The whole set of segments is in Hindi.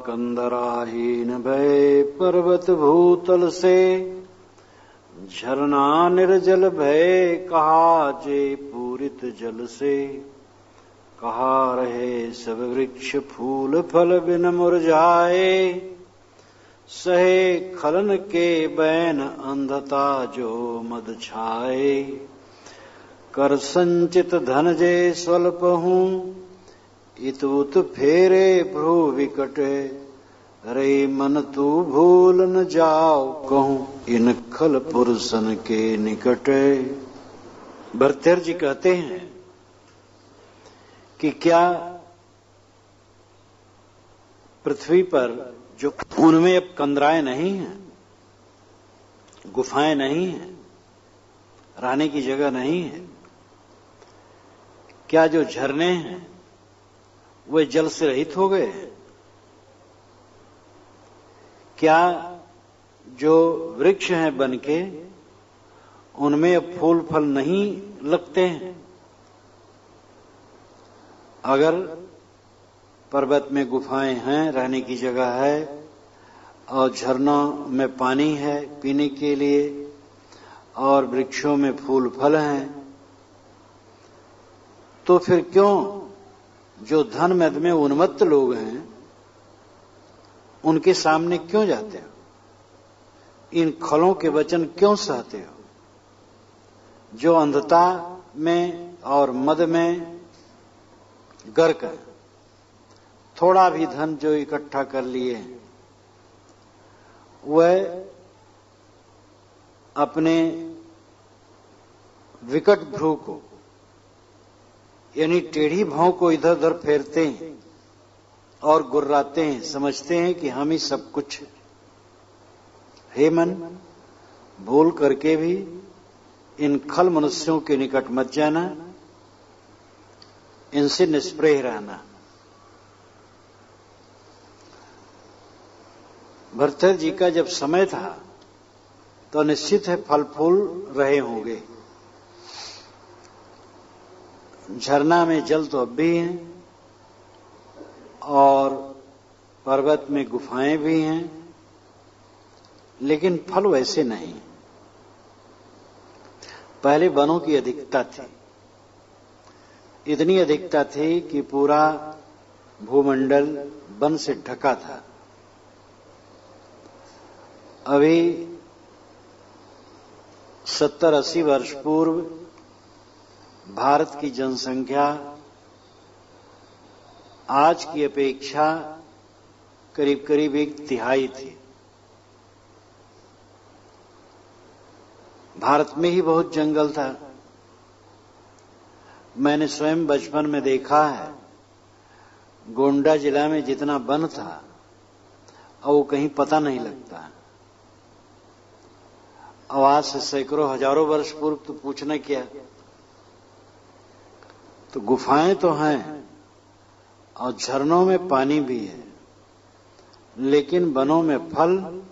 कंदराहीन भय पर्वत भूतल से, झरना निर्जल भय कहा जे पूरित जल से। कहा रहे सब वृक्ष फूल फल बिन मुरझाए, सहे खलन के बैन अंधता जो मद छाए। कर संचित धन जे स्वल्प हूँ, इत उत फेरे भ्रू विकट। रे मन तू भूल न जाओ कहूँ, इन खल पुरुषन के निकट। भर्तृहरि जी कहते हैं कि क्या पृथ्वी पर जो उनमें अब कंदराएं नहीं हैं, गुफाएं नहीं हैं, रहने की जगह नहीं है, क्या जो झरने हैं वे जल से रहित हो गए हैं? क्या जो वृक्ष हैं बनके उनमें अब फूल फल नहीं लगते हैं? अगर पर्वत में गुफाएं हैं, रहने की जगह है, और झरनों में पानी है पीने के लिए, और वृक्षों में फूल फल हैं, तो फिर क्यों जो धन मद में उन्मत्त लोग हैं उनके सामने क्यों जाते हो? इन खलों के वचन क्यों सहते हो? जो अंधता में और मद में गर्क है, थोड़ा भी धन जो इकट्ठा कर लिए हैं वह अपने विकट भ्रू को यानी टेढ़ी भौं को इधर उधर फेरते हैं और गुर्राते हैं, समझते हैं कि हम ही सब कुछ। हे मन, भूल करके भी इन खल मनुष्यों के निकट मत जाना, इनसे निष्प्रेह रहना। भर्तृहरि जी का जब समय था तो निश्चित है फल फूल रहे होंगे। झरना में जल तो अब भी हैं और पर्वत में गुफाएं भी हैं, लेकिन फल वैसे नहीं। पहले वनों की अधिकता थी, इतनी अधिकता थी कि पूरा भूमंडल वन से ढका था। अभी 70-80 वर्ष पूर्व भारत की जनसंख्या आज की अपेक्षा करीब करीब 1/3 थी। भारत में ही बहुत जंगल था। मैंने स्वयं बचपन में देखा है, गोंडा जिला में जितना वन था और वो कहीं पता नहीं लगता। और आज से सैकड़ों हजारों वर्ष पूर्व तो पूछना क्या। तो गुफाएं तो हैं और झरनों में पानी भी है, लेकिन वनों में फल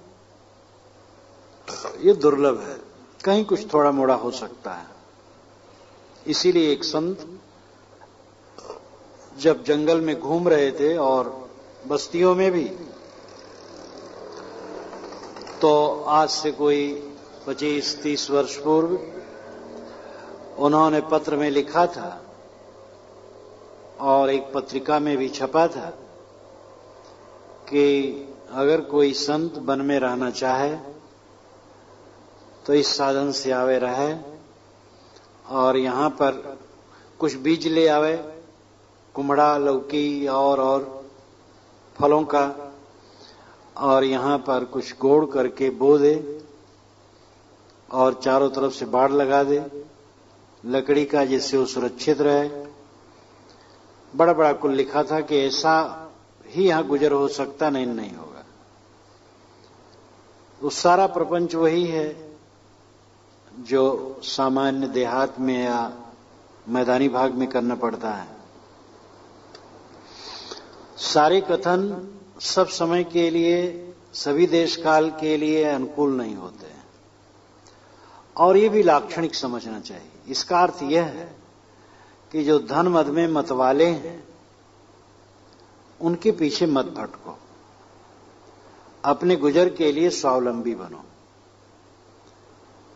ये दुर्लभ है। कहीं कुछ थोड़ा मोड़ा हो सकता है। इसीलिए एक संत जब जंगल में घूम रहे थे और बस्तियों में भी, तो आज से कोई 25-30 वर्ष पूर्व उन्होंने पत्र में लिखा था और एक पत्रिका में भी छपा था कि अगर कोई संत वन में रहना चाहे तो इस साधन से आवे रहे और यहां पर कुछ बीज ले आवे, कुमड़ा, लौकी और फलों का, और यहां पर कुछ गोड़ करके बो दे और चारों तरफ से बाड़ लगा दे लकड़ी का, जिससे वो सुरक्षित रहे। बड़ा बड़ा कुल लिखा था कि ऐसा ही यहां गुजर हो सकता, नहीं होगा। वो सारा प्रपंच वही है जो सामान्य देहात में या मैदानी भाग में करना पड़ता है। सारे कथन सब समय के लिए, सभी देश काल के लिए अनुकूल नहीं होते हैं, और ये भी लाक्षणिक समझना चाहिए। इसका अर्थ यह है कि जो धन मद में मतवाले हैं उनके पीछे मत भटको। अपने गुजर के लिए स्वावलंबी बनो।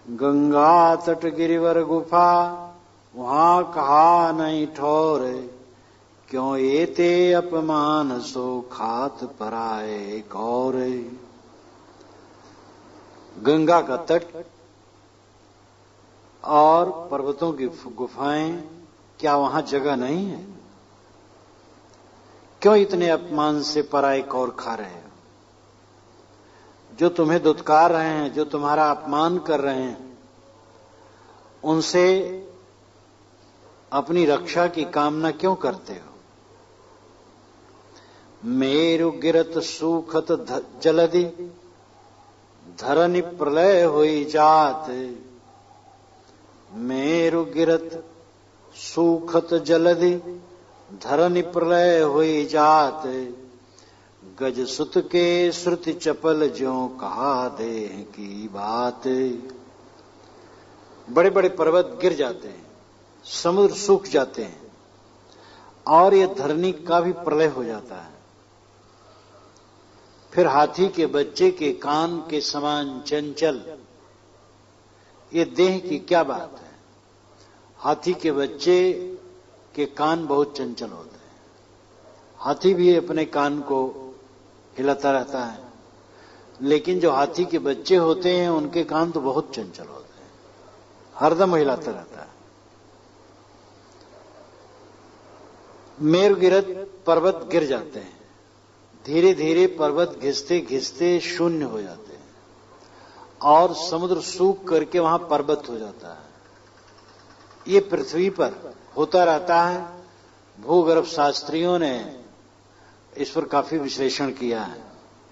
गंगा तट गिरिवर गुफा वहां कहा नहीं ठोर, क्यों एते अपमान सो खात पराए गौर। गंगा का तट और पर्वतों की गुफाएं, क्या वहां जगह नहीं है? क्यों इतने अपमान से पराए कौर खा रहे हो? जो तुम्हें दुत्कार रहे हैं, जो तुम्हारा अपमान कर रहे हैं, उनसे अपनी रक्षा की कामना क्यों करते हो? मेरु गिरत सूखत जलधि, धरनी प्रलय हुई जात। मेरु गिरत सूखत जलधि, धरनी प्रलय हुई जात। गज सुत के श्रुति चपल ज्यों कहा देह की बात। बड़े बड़े पर्वत गिर जाते हैं, समुद्र सूख जाते हैं, और ये धरनी का भी प्रलय हो जाता है। फिर हाथी के बच्चे के कान के समान चंचल, ये देह की क्या बात है? हाथी के बच्चे के कान बहुत चंचल होते हैं। हाथी भी अपने कान को हिलाता रहता है, लेकिन जो हाथी के बच्चे होते हैं उनके कान तो बहुत चंचल होते हैं, हरदम हिलाता रहता है। मेरु गिरत, पर्वत गिर जाते हैं, धीरे धीरे पर्वत घिसते घिसते शून्य हो जाते हैं, और समुद्र सूख करके वहां पर्वत हो जाता है। ये पृथ्वी पर होता रहता है। भूगर्भ शास्त्रियों ने इस पर काफी विश्लेषण किया है।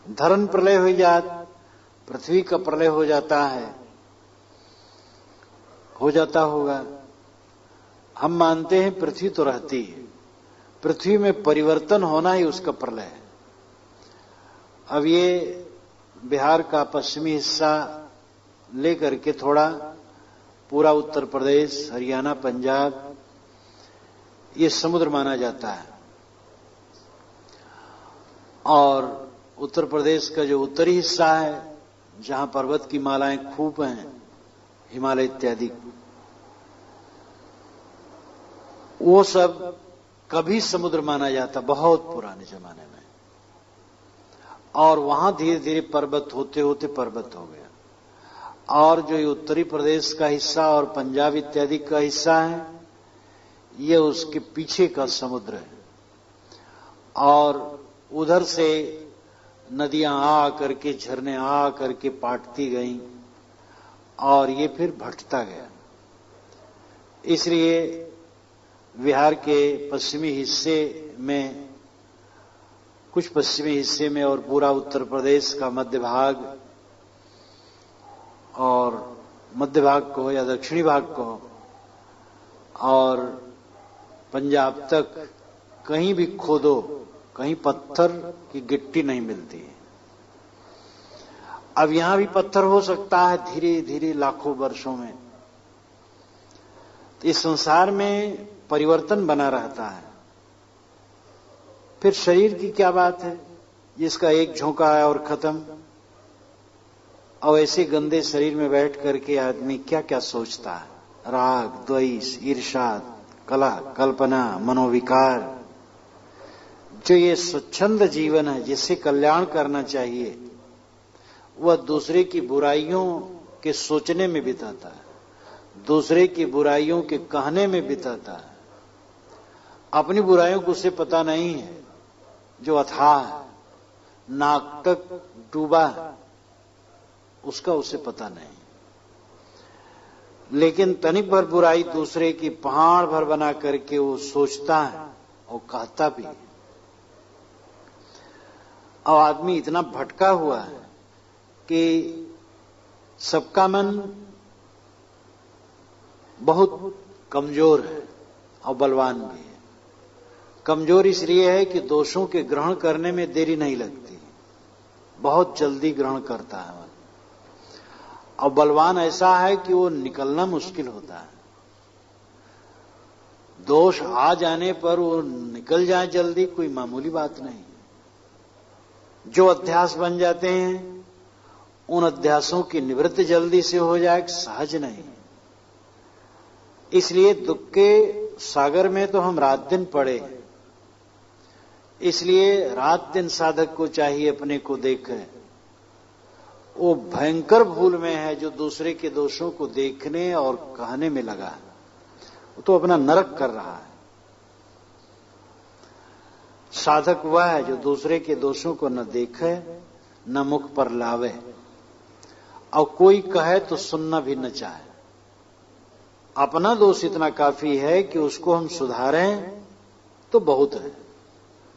धरण प्रलय हो जात, पृथ्वी का प्रलय हो जाता है, हो जाता होगा। हम मानते हैं पृथ्वी तो रहती है, पृथ्वी में परिवर्तन होना ही उसका प्रलय है। अब ये बिहार का पश्चिमी हिस्सा लेकर के थोड़ा पूरा उत्तर प्रदेश, हरियाणा, पंजाब, ये समुद्र माना जाता है। और उत्तर प्रदेश का जो उत्तरी हिस्सा है, जहां पर्वत की मालाएं खूब हैं, हिमालय इत्यादि, वो सब कभी समुद्र माना जाता, बहुत पुराने जमाने में। और वहां धीरे धीरे पर्वत होते होते पर्वत हो गया। और जो ये उत्तरी प्रदेश का हिस्सा और पंजाब इत्यादि का हिस्सा है, ये उसके पीछे का समुद्र है। और उधर से नदियां आ करके, झरने आ करके पाटती गईं, और ये फिर भटता गया। इसलिए बिहार के पश्चिमी हिस्से में, कुछ पश्चिमी हिस्से में, और पूरा उत्तर प्रदेश का मध्य भाग, और मध्य भाग को या दक्षिणी भाग को, और पंजाब तक कहीं भी खोदो, कहीं पत्थर की गिट्टी नहीं मिलती है। अब यहां भी पत्थर हो सकता है धीरे धीरे लाखों वर्षों में। तो इस संसार में परिवर्तन बना रहता है। फिर शरीर की क्या बात है, जिसका एक झोंका है और खत्म। और ऐसे गंदे शरीर में बैठ करके आदमी क्या क्या सोचता है, राग, द्वेष, ईर्ष्या, कलह, कल्पना, मनोविकार। जो ये स्वच्छंद जीवन है, जिससे कल्याण करना चाहिए, वह दूसरे की बुराइयों के सोचने में बिताता है, दूसरे की बुराइयों के कहने में बिताता है। अपनी बुराइयों को उसे पता नहीं है, जो अथाह है, नाक तक डूबा है, उसका उसे पता नहीं। लेकिन तनिक भर बुराई दूसरे की पहाड़ भर बना करके वो सोचता है और कहता भी है। और आदमी इतना भटका हुआ है कि सबका मन बहुत कमजोर है और बलवान भी है। कमजोर इसलिए है कि दोषों के ग्रहण करने में देरी नहीं लगती, बहुत जल्दी ग्रहण करता है मन। और बलवान ऐसा है कि वो निकलना मुश्किल होता है। दोष आ जाने पर वो निकल जाए जल्दी, कोई मामूली बात नहीं। जो अध्यास बन जाते हैं उन अध्यासों की निवृत्ति जल्दी से हो जाए सहज नहीं। इसलिए दुख के सागर में तो हम रात दिन पड़े, इसलिए रात दिन साधक को चाहिए अपने को देखे। वो भयंकर भूल में है जो दूसरे के दोषों को देखने और कहने में लगा है, वो तो अपना नरक कर रहा है। साधक वह है जो दूसरे के दोषों को न देखे न मुख पर लावे, और कोई कहे तो सुनना भी न चाहे। अपना दोष इतना काफी है कि उसको हम सुधारें तो बहुत है,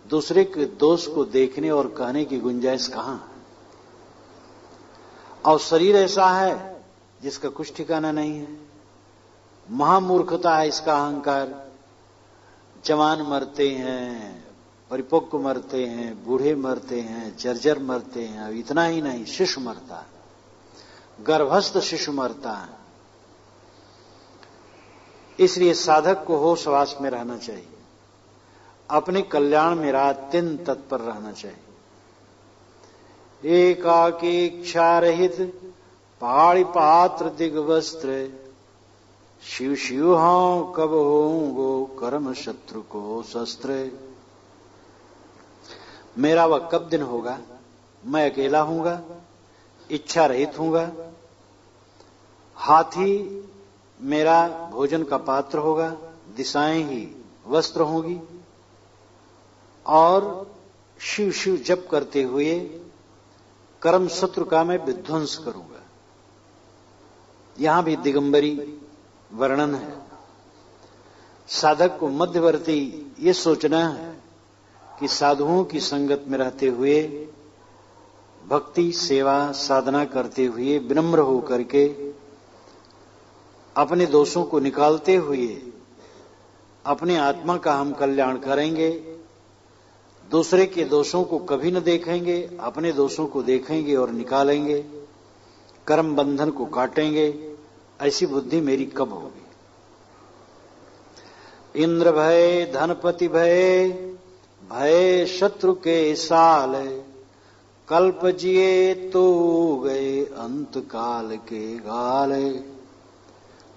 दूसरे के दोष को देखने और कहने की गुंजाइश कहां है। और शरीर ऐसा है जिसका कुछ ठिकाना नहीं है। महामूर्खता है इसका अहंकार। जवान मरते हैं, परिपक्व मरते हैं, बूढ़े मरते हैं, जर्जर मरते हैं। अब इतना ही नहीं, शिशु मरता है, गर्भस्थ शिशु मरता है। इसलिए साधक को होश हवास में रहना चाहिए, अपने कल्याण में रात दिन तत्पर रहना चाहिए। एकाकी इच्छा रहित पहाड़ी पात्र दिग्वस्त्र, शिव शिव हाँ कब होंगो कर्म शत्रु को शस्त्र। मेरा वह कब दिन होगा, मैं अकेला हूंगा, इच्छा रहित हूंगा, हाथी मेरा भोजन का पात्र होगा, दिशाएं ही वस्त्र होंगी, और शिव शिव जप करते हुए कर्म शत्रु का मैं विध्वंस करूंगा। यहां भी दिगंबरी वर्णन है। साधक को मध्यवर्ती ये सोचना है कि साधुओं की संगत में रहते हुए भक्ति सेवा साधना करते हुए विनम्र होकर के अपने दोषों को निकालते हुए अपने आत्मा का हम कल्याण करेंगे। दूसरे के दोषों को कभी न देखेंगे, अपने दोषों को देखेंगे और निकालेंगे, कर्म बंधन को काटेंगे। ऐसी बुद्धि मेरी कब होगी। इंद्र भय धनपति भय, भय शत्रु के साल, कल्प जिए तो गए अंत काल के गाल।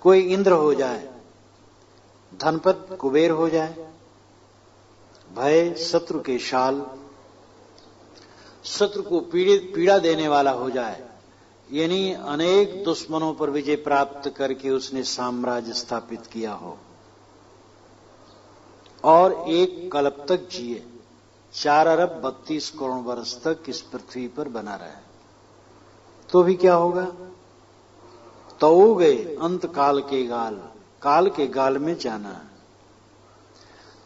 कोई इंद्र हो जाए, धनपत कुबेर हो जाए, भय शत्रु के शाल, शत्रु को पीड़ा देने वाला हो जाए, यानी अनेक दुश्मनों पर विजय प्राप्त करके उसने साम्राज्य स्थापित किया हो, और एक कल्प तक जिए, 4 अरब 32 करोड़ वर्ष तक इस पृथ्वी पर बना रहे, तो भी क्या होगा। तो गए अंत काल के गाल, काल के गाल में जाना है।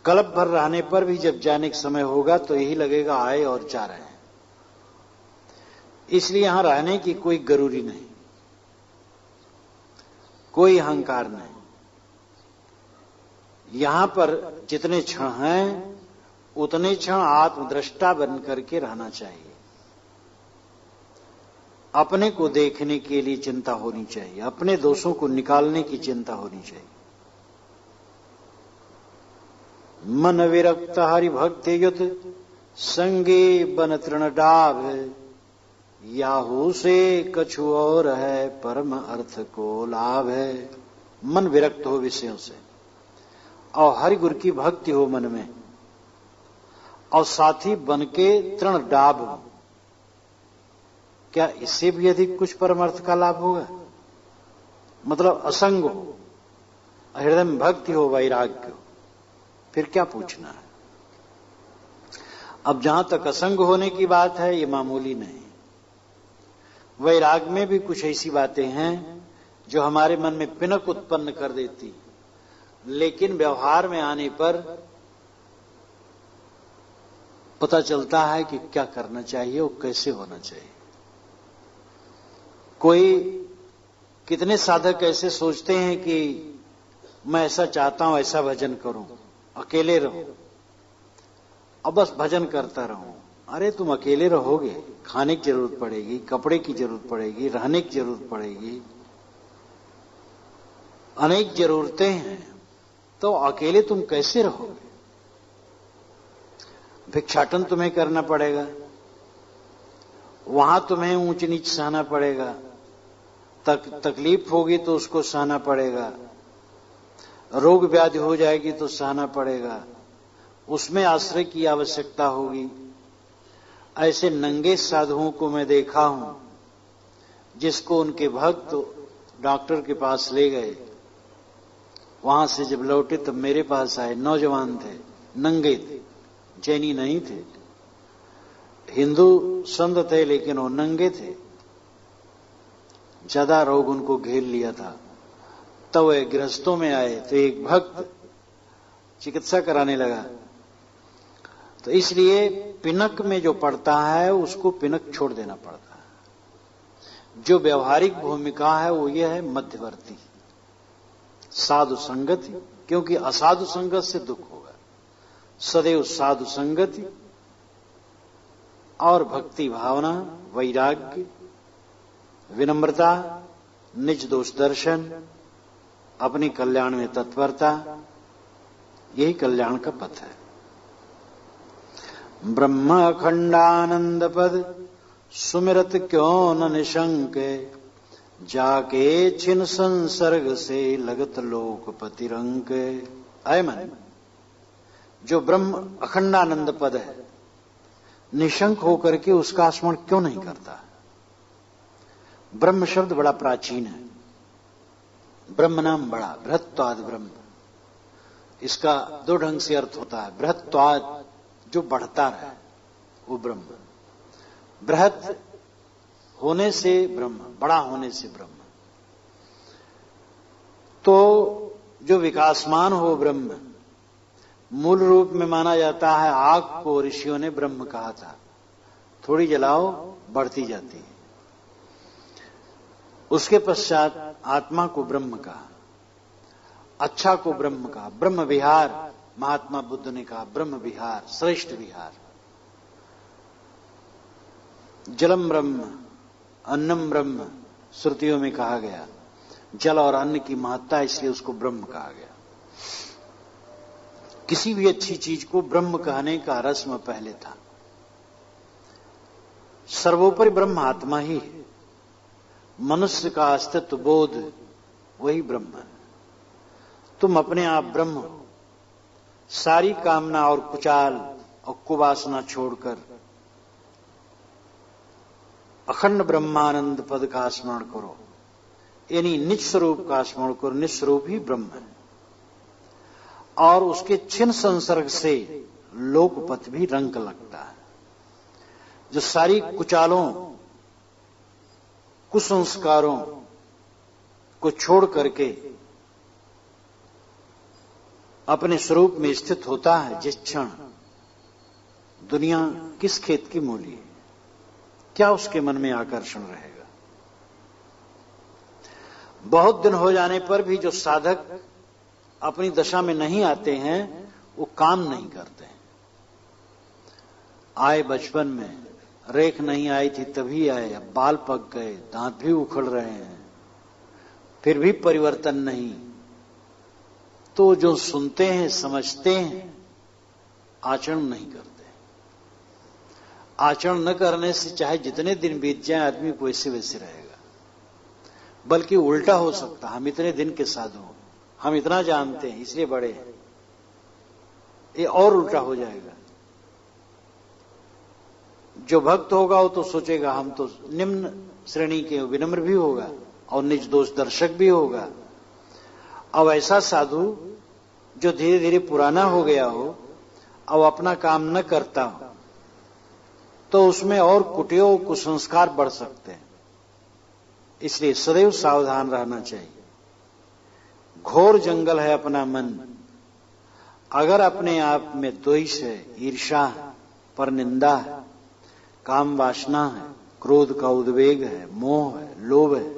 कल्प भर रहने पर भी जब जाने का समय होगा तो यही लगेगा आए और जा रहे हैं। इसलिए यहां रहने की कोई जरूरी नहीं, कोई अहंकार नहीं। यहां पर जितने क्षण हैं उतने क्षण आत्मदृष्टा बन करके रहना चाहिए। अपने को देखने के लिए चिंता होनी चाहिए, अपने दोषों को निकालने की चिंता होनी चाहिए। मन विरक्त हरि भक्ति युत, संगे बन तृण डाभ, याहू से कछु और है परम अर्थ को लाभ है। मन विरक्त हो विषयों से और हरि गुरु की भक्ति हो मन में, और साथी बन के तृण डाभ हो। क्या इससे भी अधिक कुछ परमार्थ का लाभ होगा। मतलब असंग हो, हृदय में भक्ति हो, वैराग्य हो, फिर क्या पूछना है। अब जहां तक असंग होने की बात है ये मामूली नहीं। वैराग में भी कुछ ऐसी बातें हैं जो हमारे मन में पिनक उत्पन्न कर देती, लेकिन व्यवहार में आने पर पता चलता है कि क्या करना चाहिए और कैसे होना चाहिए। कोई कितने साधक ऐसे सोचते हैं कि मैं ऐसा चाहता हूं, ऐसा भजन करूं, अकेले रहूं और बस भजन करता रहूं। अरे तुम अकेले रहोगे, खाने की जरूरत पड़ेगी, कपड़े की जरूरत पड़ेगी, रहने की जरूरत पड़ेगी, अनेक जरूरतें हैं, तो अकेले तुम कैसे रहोगे। भिक्षाटन तुम्हें करना पड़ेगा, वहां तुम्हें ऊंच नीच सहना पड़ेगा, तकलीफ होगी तो उसको सहना पड़ेगा, रोग व्याधि हो जाएगी तो सहना पड़ेगा, उसमें आश्रय की आवश्यकता होगी। ऐसे नंगे साधुओं को मैं देखा हूं, जिसको उनके भक्त डॉक्टर के पास ले गए, वहां से जब लौटे तब मेरे पास आए। नौजवान थे, नंगे थे, जैनी नहीं थे, हिंदू संत थे, लेकिन वो नंगे थे। ज्यादा रोग उनको घेर लिया था। तब वे गृहस्थों में आए तो एक भक्त चिकित्सा कराने लगा। तो इसलिए पिनक में जो पड़ता है उसको पिनक छोड़ देना पड़ता है। जो व्यवहारिक भूमिका है वो ये है मध्यवर्ती साधु संगति, क्योंकि असाधु संगत से दुख होगा। सदैव साधु संगति और भक्ति भावना, वैराग्य, विनम्रता, निज दोष दर्शन, अपने कल्याण में तत्परता, यही कल्याण का पथ है। ब्रह्म अखंडानंद पद सुमिरत क्यों न निशंक, जाके छिन संसर्ग से लगत लोकपति रंक। ऐ मन, जो ब्रह्म अखंडानंद पद है, निशंक होकर के उसका स्मरण क्यों नहीं करता? ब्रह्म शब्द बड़ा प्राचीन है। ब्रह्म नाम बड़ा, बृहत्वाद ब्रह्म, इसका दो ढंग से अर्थ होता है। बृहत्वाद जो बढ़ता है वो ब्रह्म, बृहत होने से ब्रह्म, बड़ा होने से ब्रह्म। तो जो विकासमान हो ब्रह्म, मूल रूप में माना जाता है। आग को ऋषियों ने ब्रह्म कहा था। थोड़ी जलाओ बढ़ती जाती है। उसके पश्चात आत्मा को ब्रह्म कहा, अच्छा को ब्रह्म कहा। ब्रह्म विहार, महात्मा बुद्ध ने कहा ब्रह्म विहार श्रेष्ठ विहार। जलम ब्रह्म, अन्नम ब्रह्म श्रुतियों में कहा गया। जल और अन्न की महत्ता, इसलिए उसको ब्रह्म कहा गया। किसी भी अच्छी चीज को ब्रह्म कहने का रस्म पहले था। सर्वोपरि ब्रह्म आत्मा ही है। मनुष्य का अस्तित्व बोध वही ब्रह्म है। तुम अपने आप ब्रह्म हो। सारी कामना और कुचाल और कुवासना छोड़कर अखंड ब्रह्मानंद पद का स्मरण करो, यानी निज स्वरूप का स्मरण करो। निज स्वरूप ही ब्रह्म है और उसके छिन्न संसर्ग से लोकपथ भी रंग लगता है। जो सारी कुचालों, कुसंस्कारों को छोड़ करके अपने स्वरूप में स्थित होता है, जिस क्षण दुनिया किस खेत की मूली है, क्या उसके मन में आकर्षण रहेगा? बहुत दिन हो जाने पर भी जो साधक अपनी दशा में नहीं आते हैं, वो काम नहीं करते हैं। आए बचपन में, रेख नहीं आई थी तभी आए, अब बाल पक गए, दांत भी उखड़ रहे हैं, फिर भी परिवर्तन नहीं। तो जो सुनते हैं, समझते हैं, आचरण नहीं करते। आचरण न करने से चाहे जितने दिन बीत जाए, आदमी को वैसे वैसे रहेगा। बल्कि उल्टा हो सकता, हम इतने दिन के साधु हैं, हम इतना जानते हैं इसलिए बड़े हैं, ये और उल्टा हो जाएगा। जो भक्त होगा वो तो सोचेगा हम तो निम्न श्रेणी के, विनम्र भी होगा और निज दोष दर्शक भी होगा। अब ऐसा साधु जो धीरे धीरे पुराना हो गया हो, अब अपना काम न करता हो, तो उसमें और कुटियों कुसंस्कार बढ़ सकते हैं। इसलिए सदैव सावधान रहना चाहिए। घोर जंगल है अपना मन। अगर अपने आप में द्वेष है, ईर्ष्या है, परनिंदा है, काम वासना है, क्रोध का उद्वेग है, मोह है, लोभ है,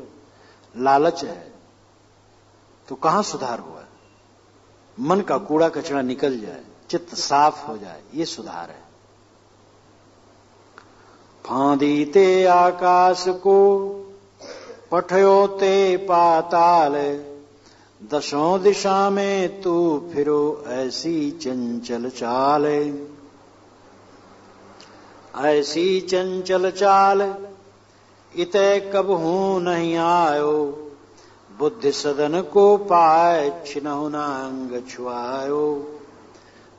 लालच है, तो कहां सुधार हुआ? मन का कूड़ा कचरा निकल जाए, चित्त साफ हो जाए, ये सुधार है। फांदीते आकाश को पठयो ते पाताल, दशों दिशा में तू फिरो ऐसी चंचल चाल। ऐसी चंचल चाल इतै कबहू नहीं आयो, बुद्धि सदन को पाए छिनहु न अंग छुआयो।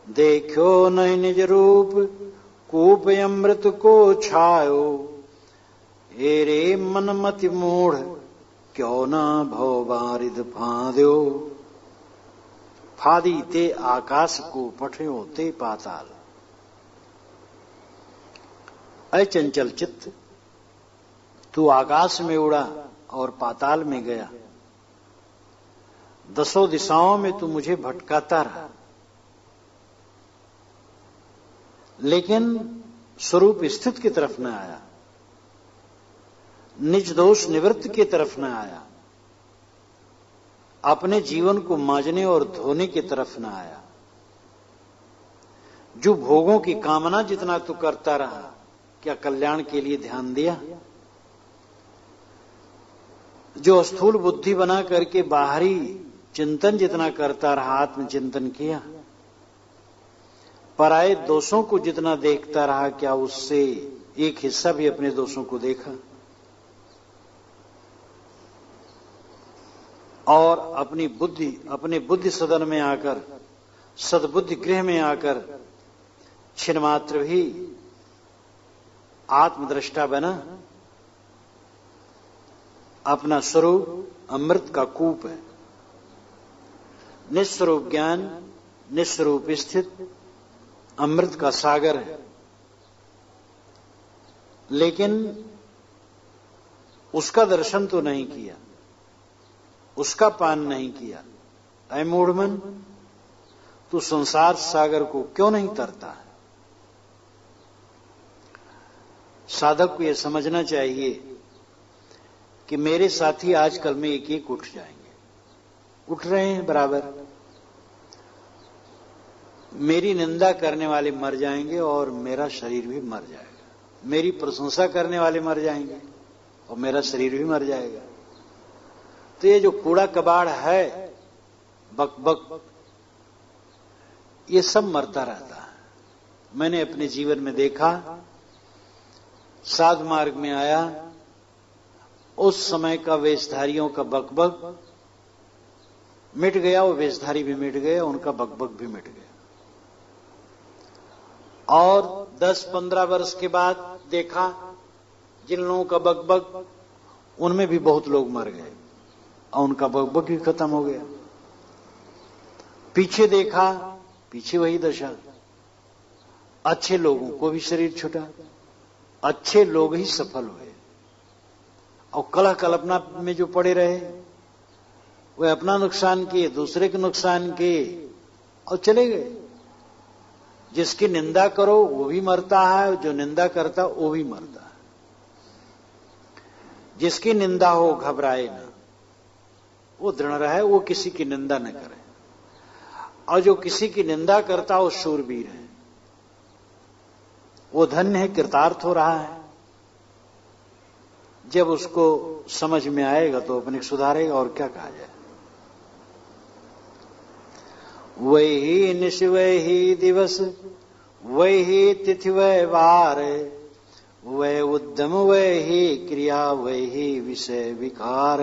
देखो नहीं निज रूप कूप अमृत को छायो, एरे मन मति मूढ़ क्यों न भव बारिद फांद्यो। फादी ते आकाश को पठयो ते पाताल। अय चंचल चित्त, तू आकाश में उड़ा और पाताल में गया, दसों दिशाओं में तू मुझे भटकाता रहा, लेकिन स्वरूप स्थित की तरफ न आया, निज दोष निवृत्त की न आया, अपने जीवन को मांजने और धोने की तरफ न आया। जो भोगों की कामना जितना तू करता रहा, क्या कल्याण के लिए ध्यान दिया? जो स्थूल बुद्धि बना करके बाहरी चिंतन जितना करता रहा, आत्मचिंतन किया, पराये दोषों को जितना देखता रहा, क्या उससे एक हिस्सा भी अपने दोषों को देखा? और अपने बुद्धि सदन में आकर, सद्बुद्धि गृह में आकर छिन्मात्र भी आत्मदृष्टा बना। अपना स्वरूप अमृत का कूप है, निस्वरूप ज्ञान, निस्वरूप स्थित अमृत का सागर है, लेकिन उसका दर्शन तो नहीं किया, उसका पान नहीं किया। ऐ मूढ़मन, तू संसार सागर को क्यों नहीं तरता है? साधक को यह समझना चाहिए कि मेरे साथी आजकल में एक एक उठ जाएंगे, उठ रहे हैं बराबर। मेरी निंदा करने वाले मर जाएंगे और मेरा शरीर भी मर जाएगा। मेरी प्रशंसा करने वाले मर जाएंगे और मेरा शरीर भी मर जाएगा। तो ये जो कूड़ा कबाड़ है, बकबक, ये सब मरता रहता है। मैंने अपने जीवन में देखा, साध मार्ग में आया, उस समय का वेशधारियों का बकबक मिट गया, वो वेशधारी भी मिट गए, उनका बकबक भी मिट गया। और 10-15 वर्ष के बाद देखा, जिन लोगों का बकबक, उनमें भी बहुत लोग मर गए और उनका बकबक भी खत्म हो गया। पीछे देखा, पीछे वही दशा, अच्छे लोगों को भी शरीर छूटा, अच्छे लोग ही सफल हुए, और कलह कल्पना में जो पड़े रहे, वे अपना नुकसान किए, दूसरे के नुकसान किए और चले गए। जिसकी निंदा करो वो भी मरता है, जो निंदा करता वो भी मरता है। जिसकी निंदा हो घबराए ना, वो दृढ़ रहे, वो किसी की निंदा न करे, और जो किसी की निंदा करता वो शूरवीर है, वो धन्य है, कृतार्थ हो रहा है। जब उसको समझ में आएगा तो अपने सुधारेगा, और क्या कहा जाए। वही निश वही दिवस, वही तिथि वह वार, वह उद्यम वही क्रिया, वही विषय विकार।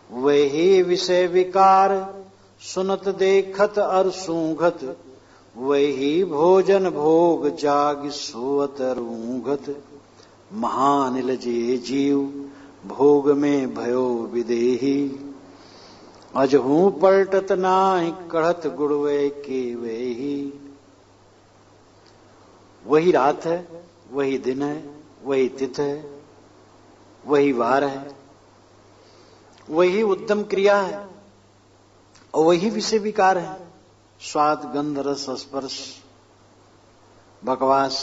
वही विषय विकार सुनत देखत और सूंघत, वही भोजन भोग जाग सोवत रूंघत। महानिल जे जीव भोग में भयो विदेही, अजहू पलटत नाहि कढ़त गुड़वे के वेही। वही रात है, वही दिन है, वही तिथ है, वही वार है, वही उद्यम क्रिया है, और वही विषय विकार है। स्वाद गंध रस स्पर्श बकवास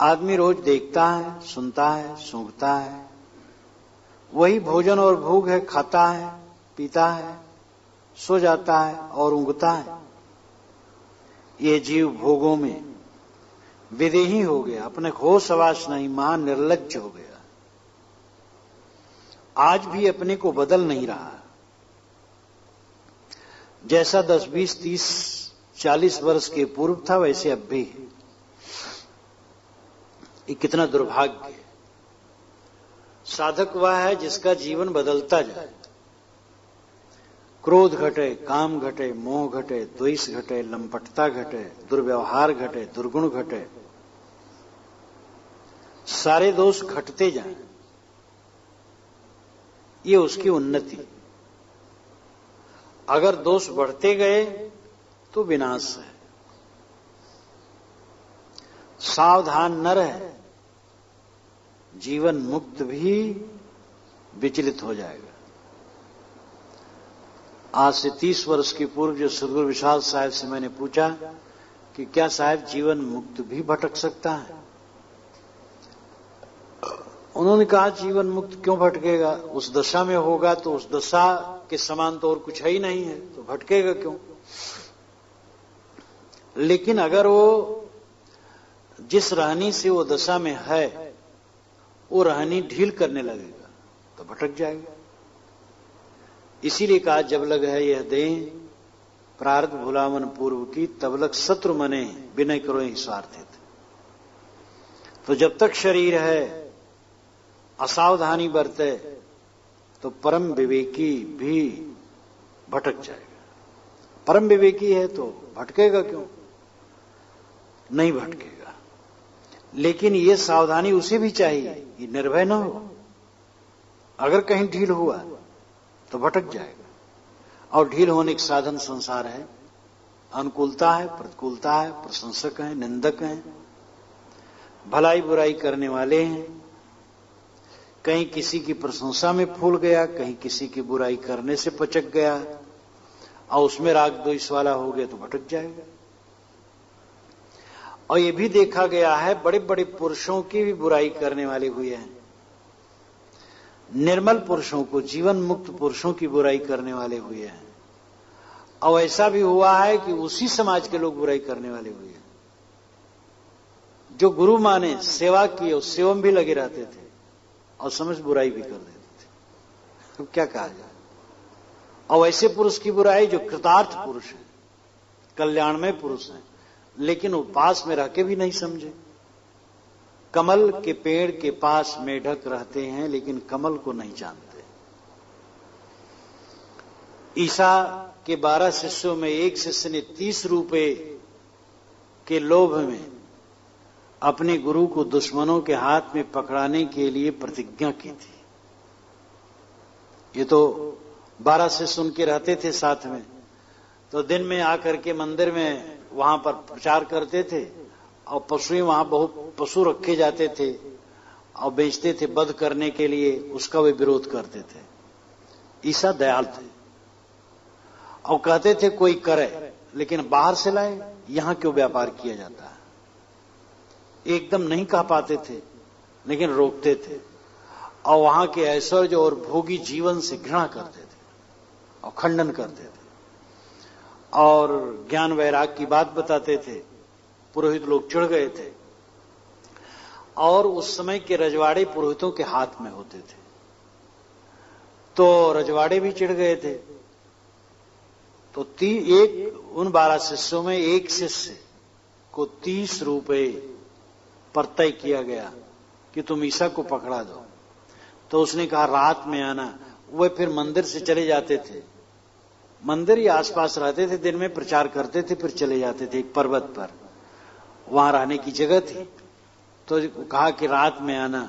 आदमी रोज देखता है, सुनता है, सूंघता है। वही भोजन और भोग है, खाता है, पीता है, सो जाता है और ऊँघता है। ये जीव भोगों में विदेही हो गया, अपने होश हवास नहीं, महान निर्लज्ज हो गया। आज भी अपने को बदल नहीं रहा। जैसा 10, 20, 30 40 वर्ष के पूर्व था वैसे अब भी है। ये कितना दुर्भाग्य है। साधक वह है जिसका जीवन बदलता जाए, क्रोध घटे, काम घटे, मोह घटे, द्वेष घटे, लंपटता घटे, दुर्व्यवहार घटे, दुर्गुण घटे, सारे दोष घटते जाएं, ये उसकी उन्नति। अगर दोष बढ़ते गए तो विनाश है। सावधान न रहे, जीवन मुक्त भी विचलित हो जाएगा। आज से 30 वर्ष के पूर्व जो सदगुरु विशाल साहब से मैंने पूछा कि क्या साहब जीवन मुक्त भी भटक सकता है? उन्होंने कहा जीवन मुक्त क्यों भटकेगा, उस दशा में होगा तो उस दशा के समान तो और कुछ है ही नहीं है, तो भटकेगा क्यों। लेकिन अगर वो जिस रहनी से वो दशा में है वो रहनी ढील करने लगेगा तो भटक जाएगा। इसीलिए कहा जब लग है यह देह प्रारब्ध भुलावन पूर्व की, तब लग शत्रु मने विनय करो ही स्वार्थित। तो जब तक शरीर है असावधानी बरते तो परम विवेकी भी भटक जाएगा। परम विवेकी है तो भटकेगा क्यों, नहीं भटकेगा। लेकिन ये सावधानी उसे भी चाहिए, ये निर्भय न हो। अगर कहीं ढील हुआ तो भटक जाएगा। और ढील होने के साधन संसार है, अनुकूलता है, प्रतिकूलता है, प्रशंसक हैं, निंदक हैं, भलाई बुराई करने वाले हैं। कहीं किसी की प्रशंसा में फूल गया, कहीं किसी की बुराई करने से पचक गया और उसमें राग द्वेष वाला हो गया तो भटक जाएगा। और ये भी देखा गया है बड़े बड़े पुरुषों की भी बुराई करने वाले हुए हैं, निर्मल पुरुषों को, जीवन मुक्त पुरुषों की बुराई करने वाले हुए हैं। और ऐसा भी हुआ है कि उसी समाज के लोग बुराई करने वाले हुए हैं। जो गुरु माने सेवा की और सेवा में भी लगे रहते थे और समझ बुराई भी कर देते थे। तो क्या कहा जाए। और ऐसे पुरुष की बुराई जो कृतार्थ पुरुष है, कल्याणमय पुरुष है, लेकिन वो पास में रह के भी नहीं समझे। कमल के पेड़ के पास मेढक रहते हैं लेकिन कमल को नहीं जानते। ईसा के 12 शिष्यों में एक शिष्य ने 30 रुपए के लोभ में अपने गुरु को दुश्मनों के हाथ में पकड़ाने के लिए प्रतिज्ञा की थी। ये तो 12 शिष्य उनके रहते थे साथ में, तो दिन में आकर के मंदिर में वहां पर प्रचार करते थे और पशु वहां बहुत पशु रखे जाते थे और बेचते थे वध करने के लिए, उसका वे विरोध करते थे। ईसा दयाल थे और कहते थे कोई करे लेकिन बाहर से लाए, यहां क्यों व्यापार किया जाता है। एकदम नहीं कह पाते थे लेकिन रोकते थे और वहां के ऐश्वर्य और भोगी जीवन से घृणा करते थे और खंडन करते थे और ज्ञान वैराग की बात बताते थे। पुरोहित लोग चिढ़ गए थे और उस समय के रजवाड़े पुरोहितों के हाथ में होते थे, तो रजवाड़े भी चिढ़ गए थे। तो उन 12 शिष्यों में एक शिष्य को 30 रुपए पर तय किया गया कि तुम ईसा को पकड़ा दो। तो उसने कहा रात में आना। वे फिर मंदिर से चले जाते थे, मंदिर ही आसपास रहते थे, दिन में प्रचार करते थे, फिर चले जाते थे एक पर्वत पर, वहां रहने की जगह थी। तो कहा कि रात में आना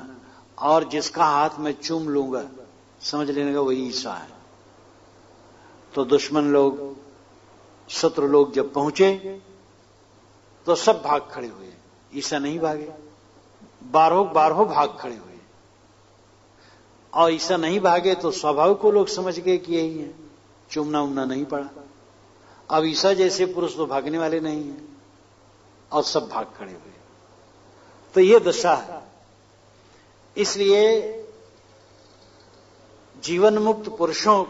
और जिसका हाथ में चूम लूंगा समझ लेने का वही ईसा है। तो दुश्मन लोग, शत्रु लोग जब पहुंचे तो सब भाग खड़े हुए, ईसा नहीं भागे। 12 भाग खड़े हुए और ईसा नहीं भागे तो स्वाभाविक को लोग समझ गए कि यही है, चूमना उमना नहीं पड़ा। अब ईसा जैसे पुरुष तो भागने वाले नहीं है और सब भाग खड़े हुए। तो ये दशा है। इसलिए जीवन मुक्त पुरुषों,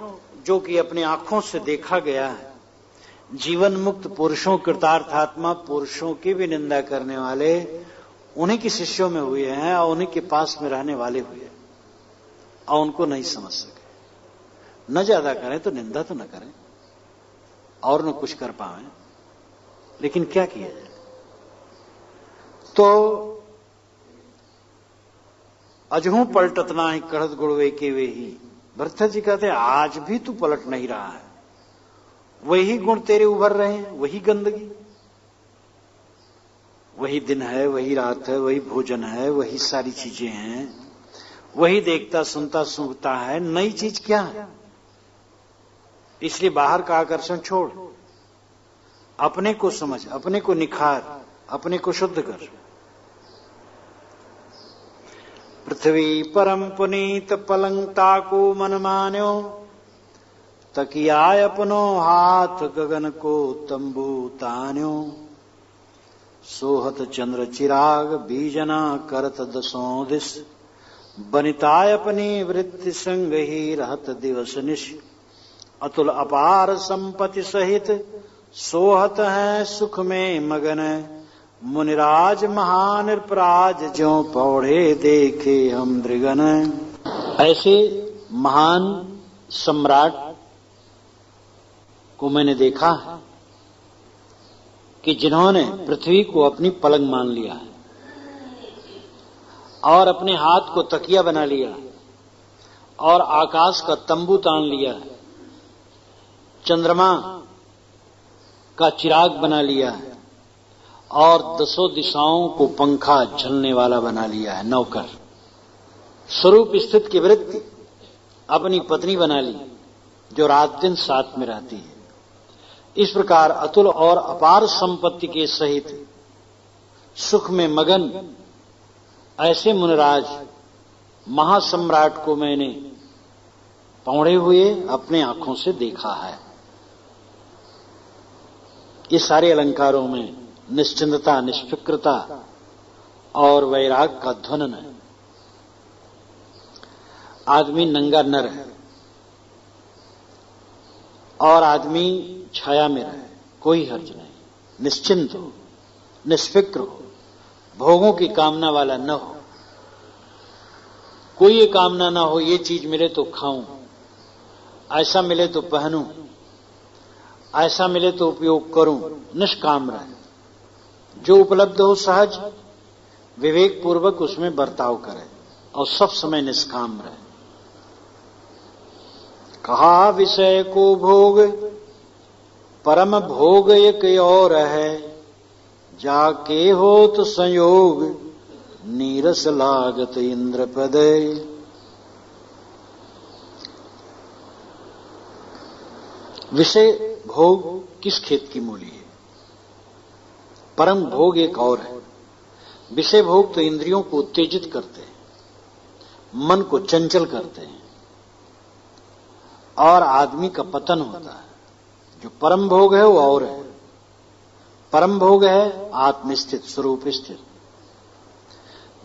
जो कि अपनी आंखों से देखा गया है, जीवन मुक्त पुरुषों, कृतार्थात्मा पुरुषों की भी निंदा करने वाले उन्हीं के शिष्यों में हुए हैं और उन्हीं के पास में रहने वाले हुए और उनको नहीं समझ सके। न ज्यादा करें तो निंदा तो न करें और न कुछ कर पाए। लेकिन क्या किया जाए? तो अजहू पलटत नाही कढ़त गुड़वे के वे ही। भरत जी कहते आज भी तू पलट नहीं रहा है, वही गुण तेरे उभर रहे हैं, वही गंदगी, वही दिन है, वही रात है, वही भोजन है, वही सारी चीजें हैं, वही देखता सुनता सूंघता है, नई चीज क्या है? इसलिए बाहर का आकर्षण छोड़, अपने को समझ, अपने को निखार, अपने को शुद्ध कर। पृथ्वी परम पुनीत पलंगता को मन मान्यो, तकियाय अपनो हाथ गगन को तंबू तान्यो, सोहत चंद्र चिराग बीजना करत दसों दिस, बनिताय अपनी वृत्ति संग ही रहत दिवस निश, अतुल अपार संपत्ति सहित सोहत है सुख में मगन, मुनिराज महानिर्पराज ज्यों पौड़े देखे हम दृगन। ऐसे महान सम्राट को मैंने देखा है कि जिन्होंने पृथ्वी को अपनी पलंग मान लिया है और अपने हाथ को तकिया बना लिया और आकाश का तंबू तान लिया है, चंद्रमा का चिराग बना लिया है और दसों दिशाओं को पंखा झलने वाला बना लिया है, नौकर। स्वरूप स्थित की वृत्ति अपनी पत्नी बना ली जो रात दिन साथ में रहती है। इस प्रकार अतुल और अपार संपत्ति के सहित सुख में मगन ऐसे मुनिराज महासम्राट को मैंने पौड़े हुए अपने आंखों से देखा है। ये सारे अलंकारों में निश्चिंतता, निष्फिक्रता और वैराग का ध्वनन है। आदमी नंगा न रहे और आदमी छाया में रहे, कोई हर्ज नहीं, निश्चिंत हो, निष्फिक्र हो, भोगों की कामना वाला न हो, कोई ये कामना न हो ये चीज मिले तो खाऊं, ऐसा मिले तो पहनूं, ऐसा मिले तो उपयोग करूं, निष्काम रहे। जो उपलब्ध हो सहज विवेक पूर्वक उसमें बर्ताव करे और सब समय निष्काम रहे। कहा विषय को भोग परम भोग एक और है, जाके होत संयोग नीरस लागत इंद्र पदे। विषय भोग किस खेत की मूली है? परम भोग एक और है। विषय भोग तो इंद्रियों को उत्तेजित करते हैं, मन को चंचल करते हैं और आदमी का पतन होता है। जो परम भोग है वो और है। परम भोग है आत्मस्थित, स्वरूप स्थित,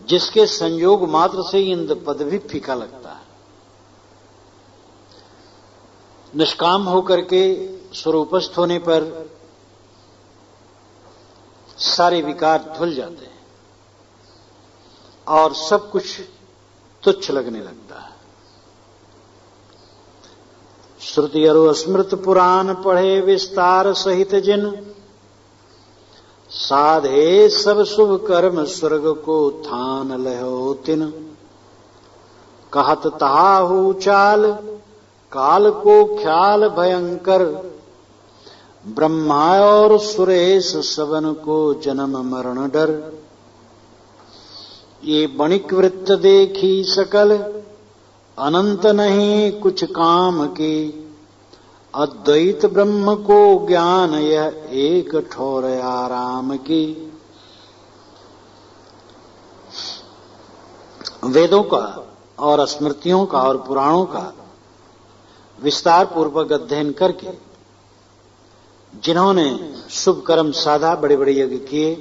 जिसके संयोग मात्र से इंद्र पद भी फीका लगता है। निष्काम होकर के स्वरूपस्थ होने पर सारे विकार धुल जाते हैं और सब कुछ तुच्छ लगने लगता है। श्रुति और स्मृत पुराण पढ़े विस्तार सहित जिन, साधे सब शुभ कर्म स्वर्ग को थान लहो तिन। कहत तहाहु चाल काल को ख्याल भयंकर, ब्रह्मा और सुरेश सबन को जन्म मरण डर। ये बणिक वृत्त देखी सकल अनंत नहीं कुछ काम की, अद्वैत ब्रह्म को ज्ञान यह एक ठोर आराम की। वेदों का और स्मृतियों का और पुराणों का विस्तार पूर्वक अध्ययन करके जिन्होंने शुभ कर्म साधा, बड़े बड़े यज्ञ किए,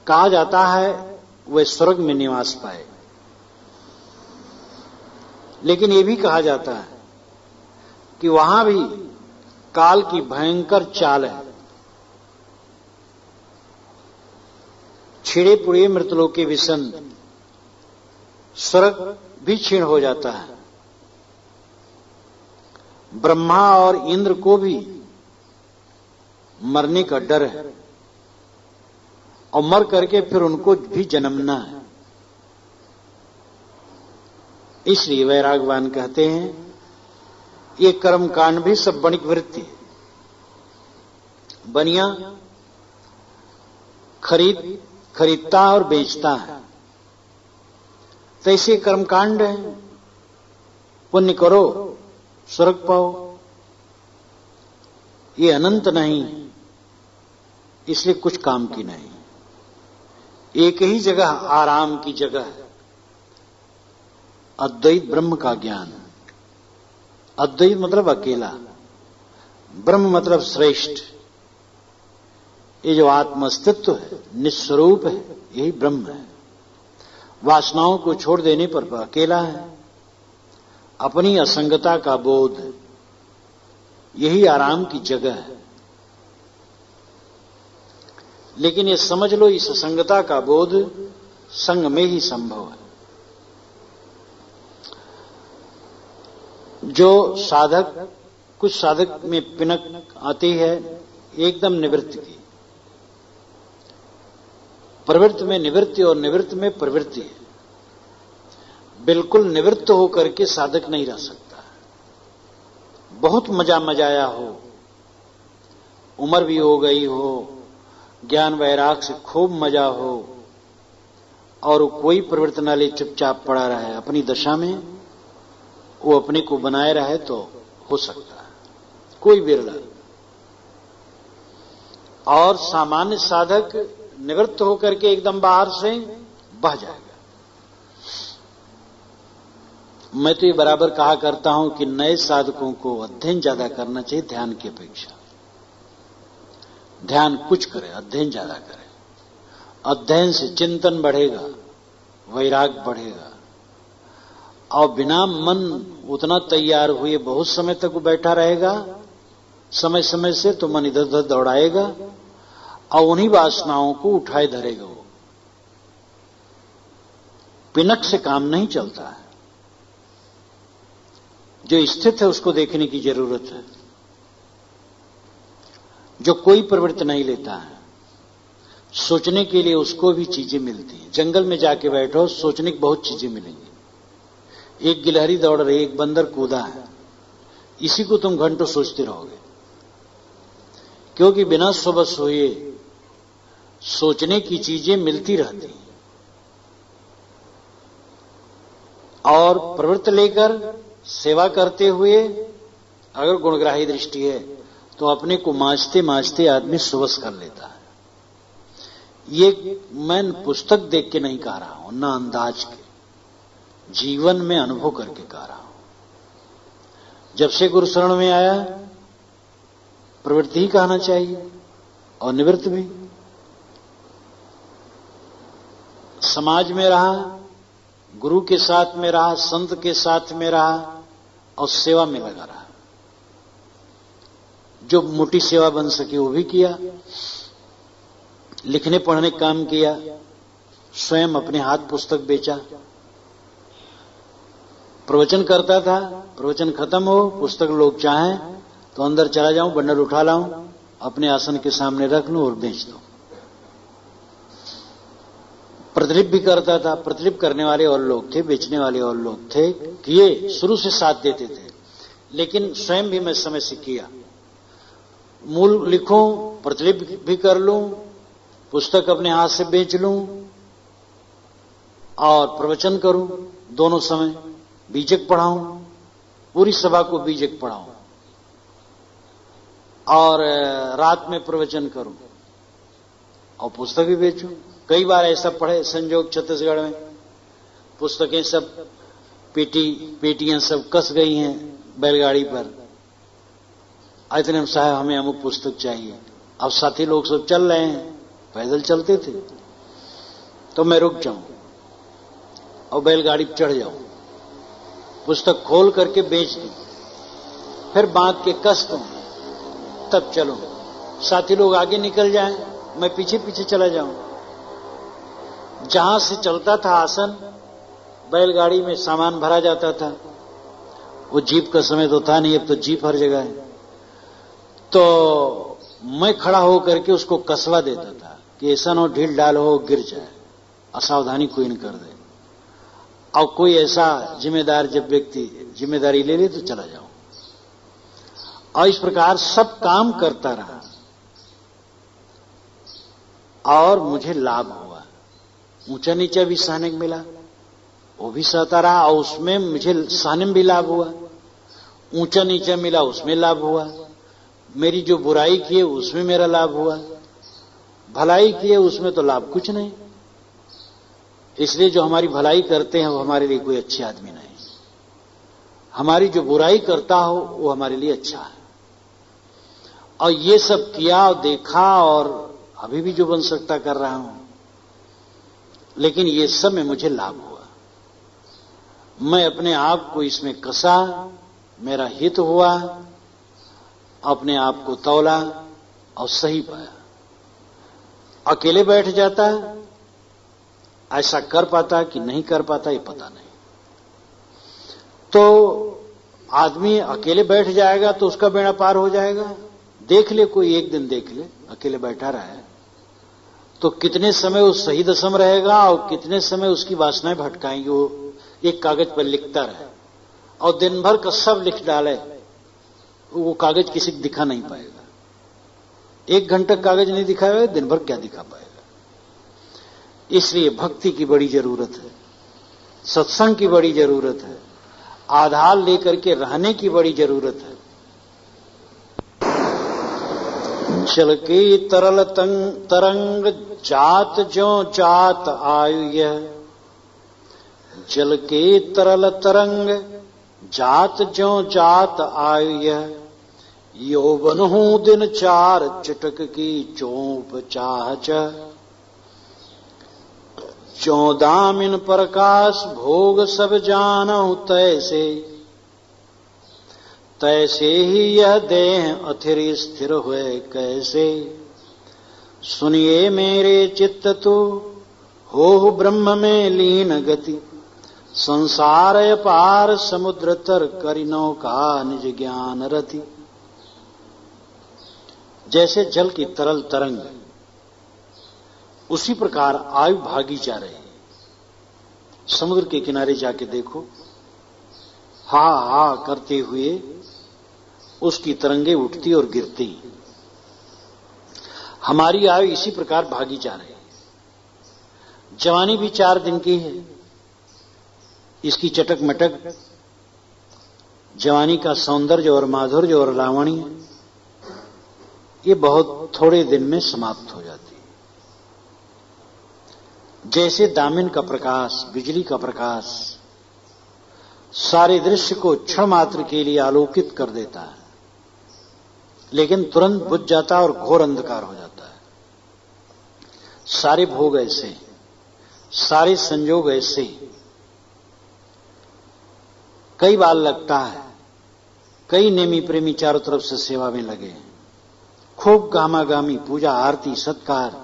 कहा जाता है वे स्वर्ग में निवास पाए। लेकिन ये भी कहा जाता है कि वहां भी काल की भयंकर चाल है। छिड़े पुड़े मृतलोक के विषण स्वर्ग भी क्षीण हो जाता है। ब्रह्मा और इंद्र को भी मरने का डर है और मर करके फिर उनको भी जन्मना है। इसलिए वैरागवान कहते हैं ये कर्म कांड भी सब बणिक वृत्ति है। बनिया खरीदता और बेचता है, तो ऐसे कर्मकांड है। पुण्य करो स्वर्ग पाओ, ये अनंत नहीं, इसलिए कुछ काम की नहीं। एक ही जगह आराम की जगह है, अद्वैत ब्रह्म का ज्ञान। अद्वैत मतलब अकेला, ब्रह्म मतलब श्रेष्ठ। ये जो आत्म अस्तित्व है, निस्वरूप है, यही ब्रह्म है। वासनाओं को छोड़ देने पर अकेला है। अपनी असंगता का बोध, यही आराम की जगह है। लेकिन ये समझ लो, इस असंगता का बोध संग में ही संभव है। जो साधक, कुछ साधक में पिनक आती है एकदम निवृत्ति की। प्रवृत्ति में निवृत्ति और निवृत्ति में प्रवृत्ति है। बिल्कुल निवृत्त होकर के साधक नहीं रह सकता। बहुत मजाया हो, उम्र भी हो गई हो, ज्ञान वैराग से खूब मजा हो, और कोई प्रवृत्ति न ले, चुपचाप पड़ा रहे अपनी दशा में, वो अपने को बनाए रहे तो हो सकता है, कोई बिरला। और सामान्य साधक निवृत्त होकर के एकदम बाहर से बह जाएगा। मैं तो ये बराबर कहा करता हूं कि नए साधकों को अध्ययन ज्यादा करना चाहिए ध्यान की अपेक्षा। ध्यान कुछ करे, अध्ययन ज्यादा करे। अध्ययन से चिंतन बढ़ेगा, वैराग बढ़ेगा, और बिना मन उतना तैयार हुए बहुत समय तक वो बैठा रहेगा। समय समय से तो मन इधर उधर दौड़ाएगा और उन्हीं वासनाओं को उठाए धरेगा। वो पिनक से काम नहीं चलता है। जो स्थित है उसको देखने की जरूरत है। जो कोई प्रवृत्ति नहीं लेता है, सोचने के लिए उसको भी चीजें मिलती हैं। जंगल में जाके बैठो, सोचने की बहुत चीजें मिलेंगी। एक गिलहरी दौड़ रही, एक बंदर कूदा है, इसी को तुम घंटों सोचते रहोगे, क्योंकि बिना सुबह हुए सोचने की चीजें मिलती रहती हैं। और प्रवृत्ति लेकर सेवा करते हुए अगर गुणग्राही दृष्टि है तो अपने को मांझते मांझते आदमी सुबस कर लेता है। ये मैं पुस्तक देख के नहीं कह रहा हूं, ना अंदाज के, जीवन में अनुभव करके कह रहा हूं। जब से गुरु शरण में आया, प्रवृत्ति ही कहना चाहिए और निवृत्त भी। समाज में रहा, गुरु के साथ में रहा, संत के साथ में रहा और सेवा में लगा रहा। जो मोटी सेवा बन सके वो भी किया, लिखने पढ़ने काम किया, स्वयं अपने हाथ पुस्तक बेचा, प्रवचन करता था। प्रवचन खत्म हो, पुस्तक लोग चाहें तो अंदर चला जाऊं, बंडल उठा लाऊं, अपने आसन के सामने रख लूं और बेच दूं। प्रतिलिपि भी करता था। प्रतिलिपि करने वाले और लोग थे, बेचने वाले और लोग थे, किए, शुरू से साथ देते थे। लेकिन स्वयं भी मैं समय से किया। मूल लिखूं, प्रतिलिपि भी कर लूं, पुस्तक अपने हाथ से बेच लूं और प्रवचन करूं, दोनों समय बीजक पढ़ाऊं, पूरी सभा को बीजक पढ़ाऊं और रात में प्रवचन करूं और पुस्तक भी बेचूं। कई बार ऐसा पढ़े संजोग, छत्तीसगढ़ में पुस्तकें सब पेटियां सब कस गई हैं बैलगाड़ी पर। इतने साहब हमें अमुक पुस्तक चाहिए। अब साथी लोग सब चल रहे हैं, पैदल चलते थे, तो मैं रुक जाऊं और बैलगाड़ी पर चढ़ जाऊं, पुस्तक खोल करके बेच दूं, फिर बांध के कस दूं, तब चलो। साथी लोग आगे निकल जाएं, मैं पीछे पीछे चला जाऊं। जहां से चलता था आसन, बैलगाड़ी में सामान भरा जाता था। वो जीप का समय तो था नहीं, अब तो जीप हर जगह है। तो मैं खड़ा होकर के उसको कसवा देता था कि ऐसा न ढील डाल हो गिर जाए, असावधानी कोई न कर दे। और कोई ऐसा जिम्मेदार जब व्यक्ति जिम्मेदारी ले ले तो चला जाओ। और इस प्रकार सब काम करता रहा और मुझे लाभ हुआ। ऊंचा नीचा भी सहने को मिला, वो भी सहता रहा और उसमें मुझे सहने में भी लाभ हुआ। ऊंचा नीचा मिला, उसमें लाभ हुआ। मेरी जो बुराई किए उसमें मेरा लाभ हुआ, भलाई किए उसमें तो लाभ कुछ नहीं। इसलिए जो हमारी भलाई करते हैं वो हमारे लिए कोई अच्छे आदमी नहीं, हमारी जो बुराई करता हो वो हमारे लिए अच्छा है। और ये सब किया और देखा और अभी भी जो बन सकता कर रहा हूं, लेकिन ये सब में मुझे लाभ हुआ। मैं अपने आप को इसमें कसा, मेरा हित हुआ, अपने आप को तौला और सही पाया। अकेले बैठ जाता, ऐसा कर पाता कि नहीं कर पाता ये पता नहीं। तो आदमी अकेले बैठ जाएगा तो उसका बेड़ा पार हो जाएगा। देख ले, कोई एक दिन देख ले अकेले बैठा रहा है तो कितने समय वो सही दशम रहेगा और कितने समय उसकी वासनाएं भटकाएंगी। वो एक कागज पर लिखता रहे और दिन भर का सब लिख डाले, वो कागज किसी को दिखा नहीं पाएगा। 1 घंटा कागज नहीं दिखाएगा, दिन भर क्या दिखा पाएगा। इसलिए भक्ति की बड़ी जरूरत है, सत्संग की बड़ी जरूरत है, आधार लेकर के रहने की बड़ी जरूरत है। जल की तरल तरंग जात ज्यों जात आयु यह, जल के तरल तरंग जात ज्यों जात आयु यह, यौवन हूं दिन 4 चटक की चौप चाह चौ दामिन प्रकाश भोग सब जानहु तैसे, तैसे ही यह देह अथिर स्थिर हुए कैसे। सुनिए मेरे चित्त तू हो ब्रह्म में लीन गति, संसार अपार समुद्र तर करि नौका निज ज्ञान रति। जैसे जल की तरल तरंग, उसी प्रकार आयु भागी जा रही है। समुद्र के किनारे जाके देखो, हा हा करते हुए उसकी तरंगे उठती और गिरती। हमारी आयु इसी प्रकार भागी जा रही है। जवानी भी 4 दिन की है, इसकी चटक मटक, जवानी का सौंदर्य और माधुर्य और लावण्य ये बहुत थोड़े दिन में समाप्त हो जाती है। जैसे दामिन का प्रकाश, बिजली का प्रकाश सारे दृश्य को क्षण मात्र के लिए आलोकित कर देता है, लेकिन तुरंत बुझ जाता और घोर अंधकार हो जाता है। सारे भोग ऐसे, सारे संयोग ऐसे। कई बार लगता है कई नेमी प्रेमी चारों तरफ से सेवा में लगे, खूब गामागामी पूजा आरती सत्कार,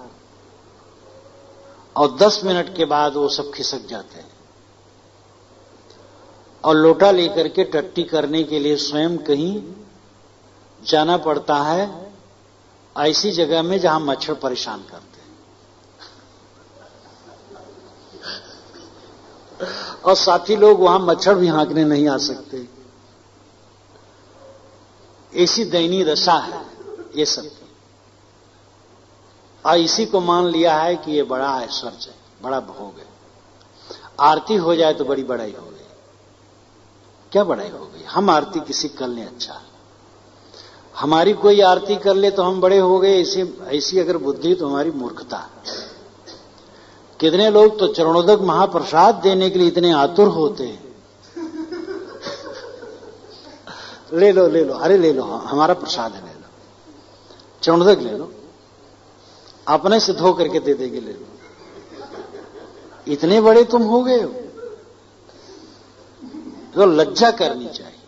और 10 मिनट के बाद वो सब खिसक जाते हैं और लोटा लेकर के टट्टी करने के लिए स्वयं कहीं जाना पड़ता है, ऐसी जगह में जहां मच्छर परेशान करते हैं। और साथी लोग वहां मच्छर भी हाँकने नहीं आ सकते। ऐसी दयनीय दशा है ये सब। और इसी को मान लिया है कि ये बड़ा ऐश्वर्य है, बड़ा भोग है। आरती हो जाए तो बड़ी बड़ाई हो गई। क्या बड़ाई हो गई? हम आरती किसी कर लें अच्छा, हमारी कोई आरती कर ले तो हम बड़े हो गए। ऐसी अगर बुद्धि तो हमारी मूर्खता। कितने लोग तो चरणोदक महाप्रसाद देने के लिए इतने आतुर होते हैं। ले लो ले लो, अरे ले लो, हमारा प्रसाद है, ले लो, चरणोदक ले लो, अपने से धो करके दे देंगे, ले लो। इतने बड़े तुम हो गए हो, तो लज्जा करनी चाहिए।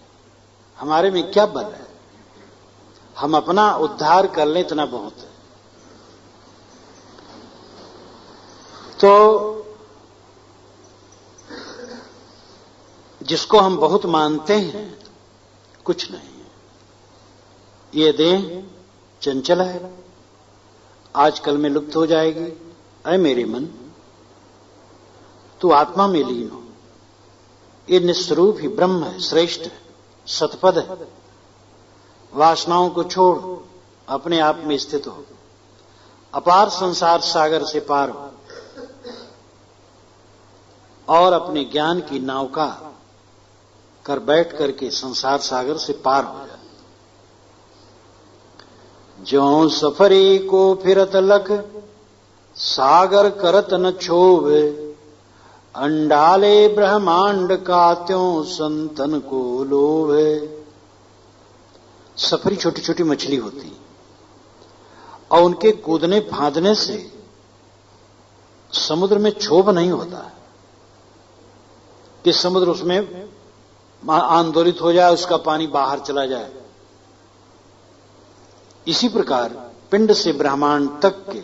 हमारे में क्या बल है? हम अपना उद्धार कर लें इतना बहुत है। तो जिसको हम बहुत मानते हैं कुछ नहीं है। ये देह चंचल है, आजकल में लुप्त हो जाएगी। ऐ मेरे मन, तू आत्मा में लीन हो। ये निस्वरूप ही ब्रह्म है, श्रेष्ठ है, सतपद है। वासनाओं को छोड़, अपने आप में स्थित हो, अपार संसार सागर से पार हो और अपने ज्ञान की नौका कर बैठ करके संसार सागर से पार हो जाए। ज्यों सफरी को फिरत लख, सागर करत न क्षोभे, अंडाले ब्रह्मांड का त्यों संतन को लोभे। सफरी छोटी छोटी मछली होती और उनके कूदने फांदने से समुद्र में क्षोभ नहीं होता है कि समुद्र उसमें आंदोलित हो जाए, उसका पानी बाहर चला जाए। इसी प्रकार पिंड से ब्रह्मांड तक के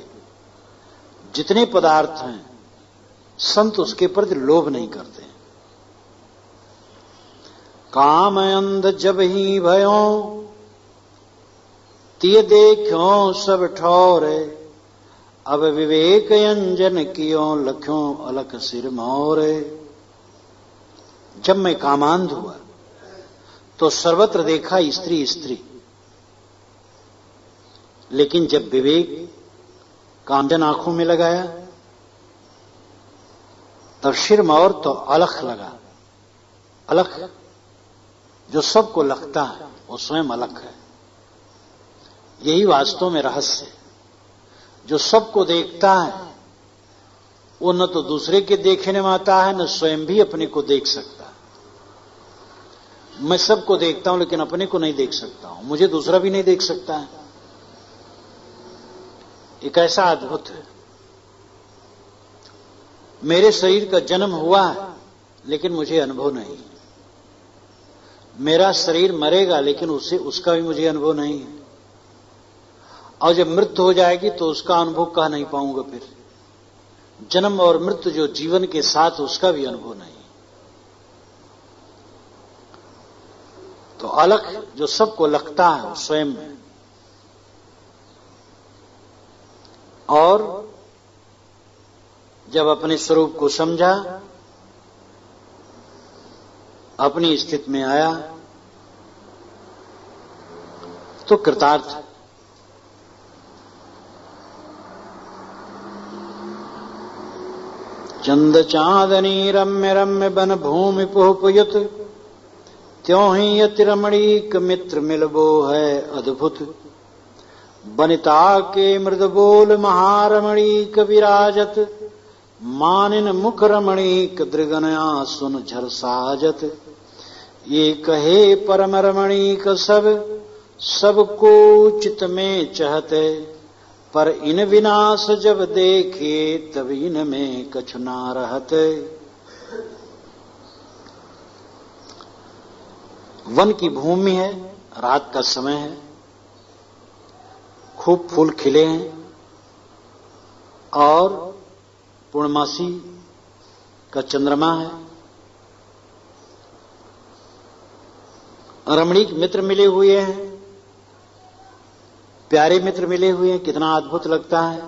जितने पदार्थ हैं, संत उसके प्रति लोभ नहीं करते। काम अंध जब ही भयो, तिय देखो सब ठौरे, अब विवेक अंजन कियो लख्यों अलख सिर मोरे। जब मैं कामांध हुआ तो सर्वत्र देखा स्त्री स्त्री, लेकिन जब विवेक कांचन आंखों में लगाया तब सिर मोर तो अलख लगा। अलख जो सबको लगता है वो स्वयं अलख है। यही वास्तव में रहस्य है। जो सबको देखता है वो न तो दूसरे के देखने में आता है, न स्वयं भी अपने को देख सकता। मैं सबको देखता हूं लेकिन अपने को नहीं देख सकता हूं, मुझे दूसरा भी नहीं देख सकता है। एक ऐसा अद्भुत है। मेरे शरीर का जन्म हुआ है लेकिन मुझे अनुभव नहीं है। मेरा शरीर मरेगा लेकिन उसका भी मुझे अनुभव नहीं है। और जब मृत्यु हो जाएगी तो उसका अनुभव कह नहीं पाऊंगा। फिर जन्म और मृत्यु जो जीवन के साथ, उसका भी अनुभव नहीं। तो अलख जो सबको लगता है वो स्वयं में। और जब अपने स्वरूप को समझा, अपनी स्थिति में आया तो कृतार्थ। चंद चांदनी रम्य रम्य बन भूमि पुहुपुयुत, त्यों ही यति रमणीक मित्र मिलबो है अद्भुत। बनिता के मृद बोल महारमणीक विराजत, मानिन मुख रमणीक दृगनया सुन झर साजत। ये कहे परम रमणीक सब, सबको चित में चहते, पर इन विनाश जब देखे तब इन में कछु ना रहते। वन की भूमि है, रात का समय है, खूब फूल खिले हैं और पूर्णमासी का चंद्रमा है। रमणीक मित्र मिले हुए हैं, प्यारे मित्र मिले हुए हैं। कितना अद्भुत लगता है।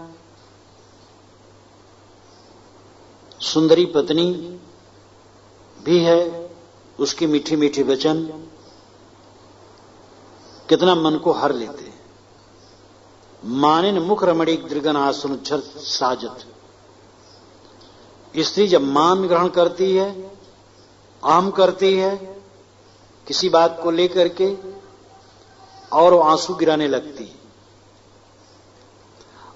सुंदरी पत्नी भी है, उसकी मीठी मीठी वचन कितना मन को हर लेते हैं। मानिन मुख रमणीक दृगन आसन झर साजत। स्त्री जब मान ग्रहण करती है, आम करती है किसी बात को लेकर के, और वो आंसू गिराने लगती है,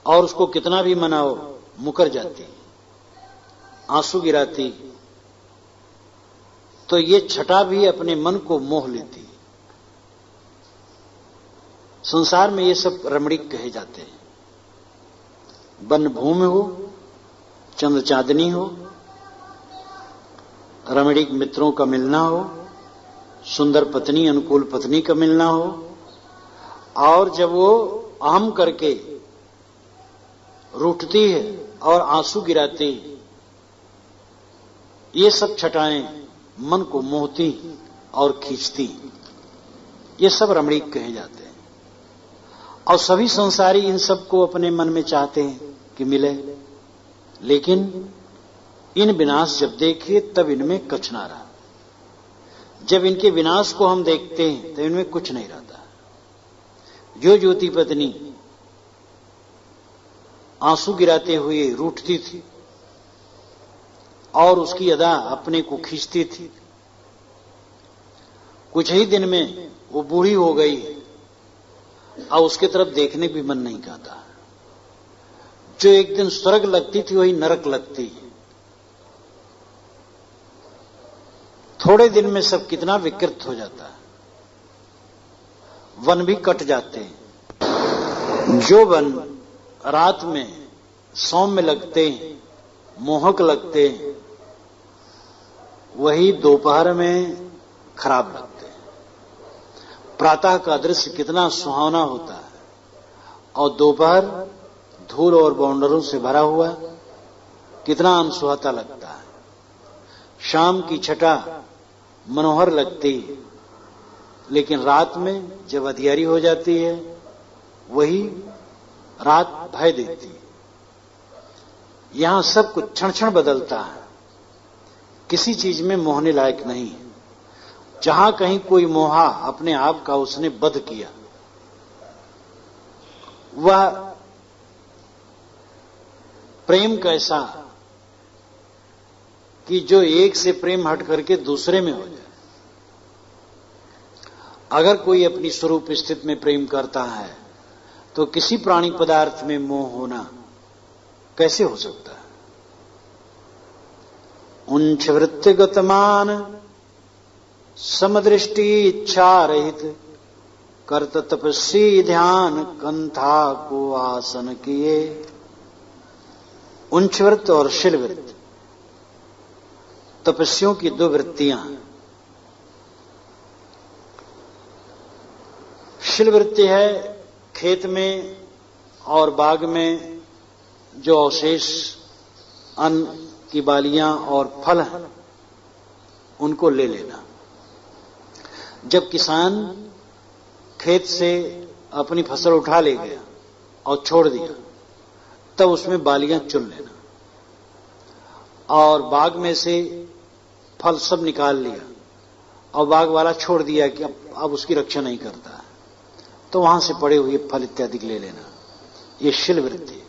और उसको कितना भी मनाओ मुकर जाती, आंसू गिराती, तो ये छटा भी अपने मन को मोह लेती। संसार में ये सब रमणीक कहे जाते हैं। वन भूमि हो, चंद्र चांदनी हो, रमणीक मित्रों का मिलना हो, सुंदर पत्नी अनुकूल पत्नी का मिलना हो, और जब वो अहम करके रूठती है और आंसू गिराती है, ये सब छटाएं मन को मोहती और खींचती, ये सब रमणीक कहे जाते हैं। और सभी संसारी इन सबको अपने मन में चाहते हैं कि मिले, लेकिन इन विनाश जब देखे तब इनमें कुछ ना रहा। जब इनके विनाश को हम देखते हैं तो इनमें कुछ नहीं रहता। जो ज्योति पत्नी आंसू गिराते हुए रूठती थी और उसकी अदा अपने को खींचती थी, कुछ ही दिन में वो बूढ़ी हो गई और उसके तरफ देखने भी मन नहीं करता। जो एक दिन स्वर्ग लगती थी वही नरक लगती है। थोड़े दिन में सब कितना विकृत हो जाता है, वन भी कट जाते हैं। जो वन रात में सौम्य लगते हैं, मोहक लगते हैं, वही दोपहर में खराब लगते हैं। प्रातः का दृश्य कितना सुहावना होता है और दोपहर धूल और बाउंडरों से भरा हुआ कितना अनसुहाता लगता है। शाम की छटा मनोहर लगती है, लेकिन रात में जब अंधियारी हो जाती है वही रात भय देती है। यहां सब कुछ क्षण क्षण बदलता है, किसी चीज में मोहने लायक नहीं है। जहां कहीं कोई मोहा अपने आप का उसने वध किया, वह प्रेम कैसा कि जो एक से प्रेम हट करके दूसरे में हो जाए। अगर कोई अपनी स्वरूप स्थिति में प्रेम करता है तो किसी प्राणी पदार्थ में मोह होना कैसे हो सकता है। उंच वृत्तिगतमान समदृष्टि इच्छा रहित करत तपस्वी ध्यान कंथा को आसन किए। उंच वृत्त और शिल वृत्त तपस्वियों की दो वृत्तियां हैं। शिल वृत्ति है खेत में और बाग में जो अवशेष अन्न की बालियां और फल हैं उनको ले लेना। जब किसान खेत से अपनी फसल उठा ले गया और छोड़ दिया तब उसमें बालियां चुन लेना और बाग में से फल सब निकाल लिया और बाग वाला छोड़ दिया कि अब उसकी रक्षा नहीं करता है, तो वहां से पड़े हुए फल इत्यादि ले लेना। ये शिल वृत्ति।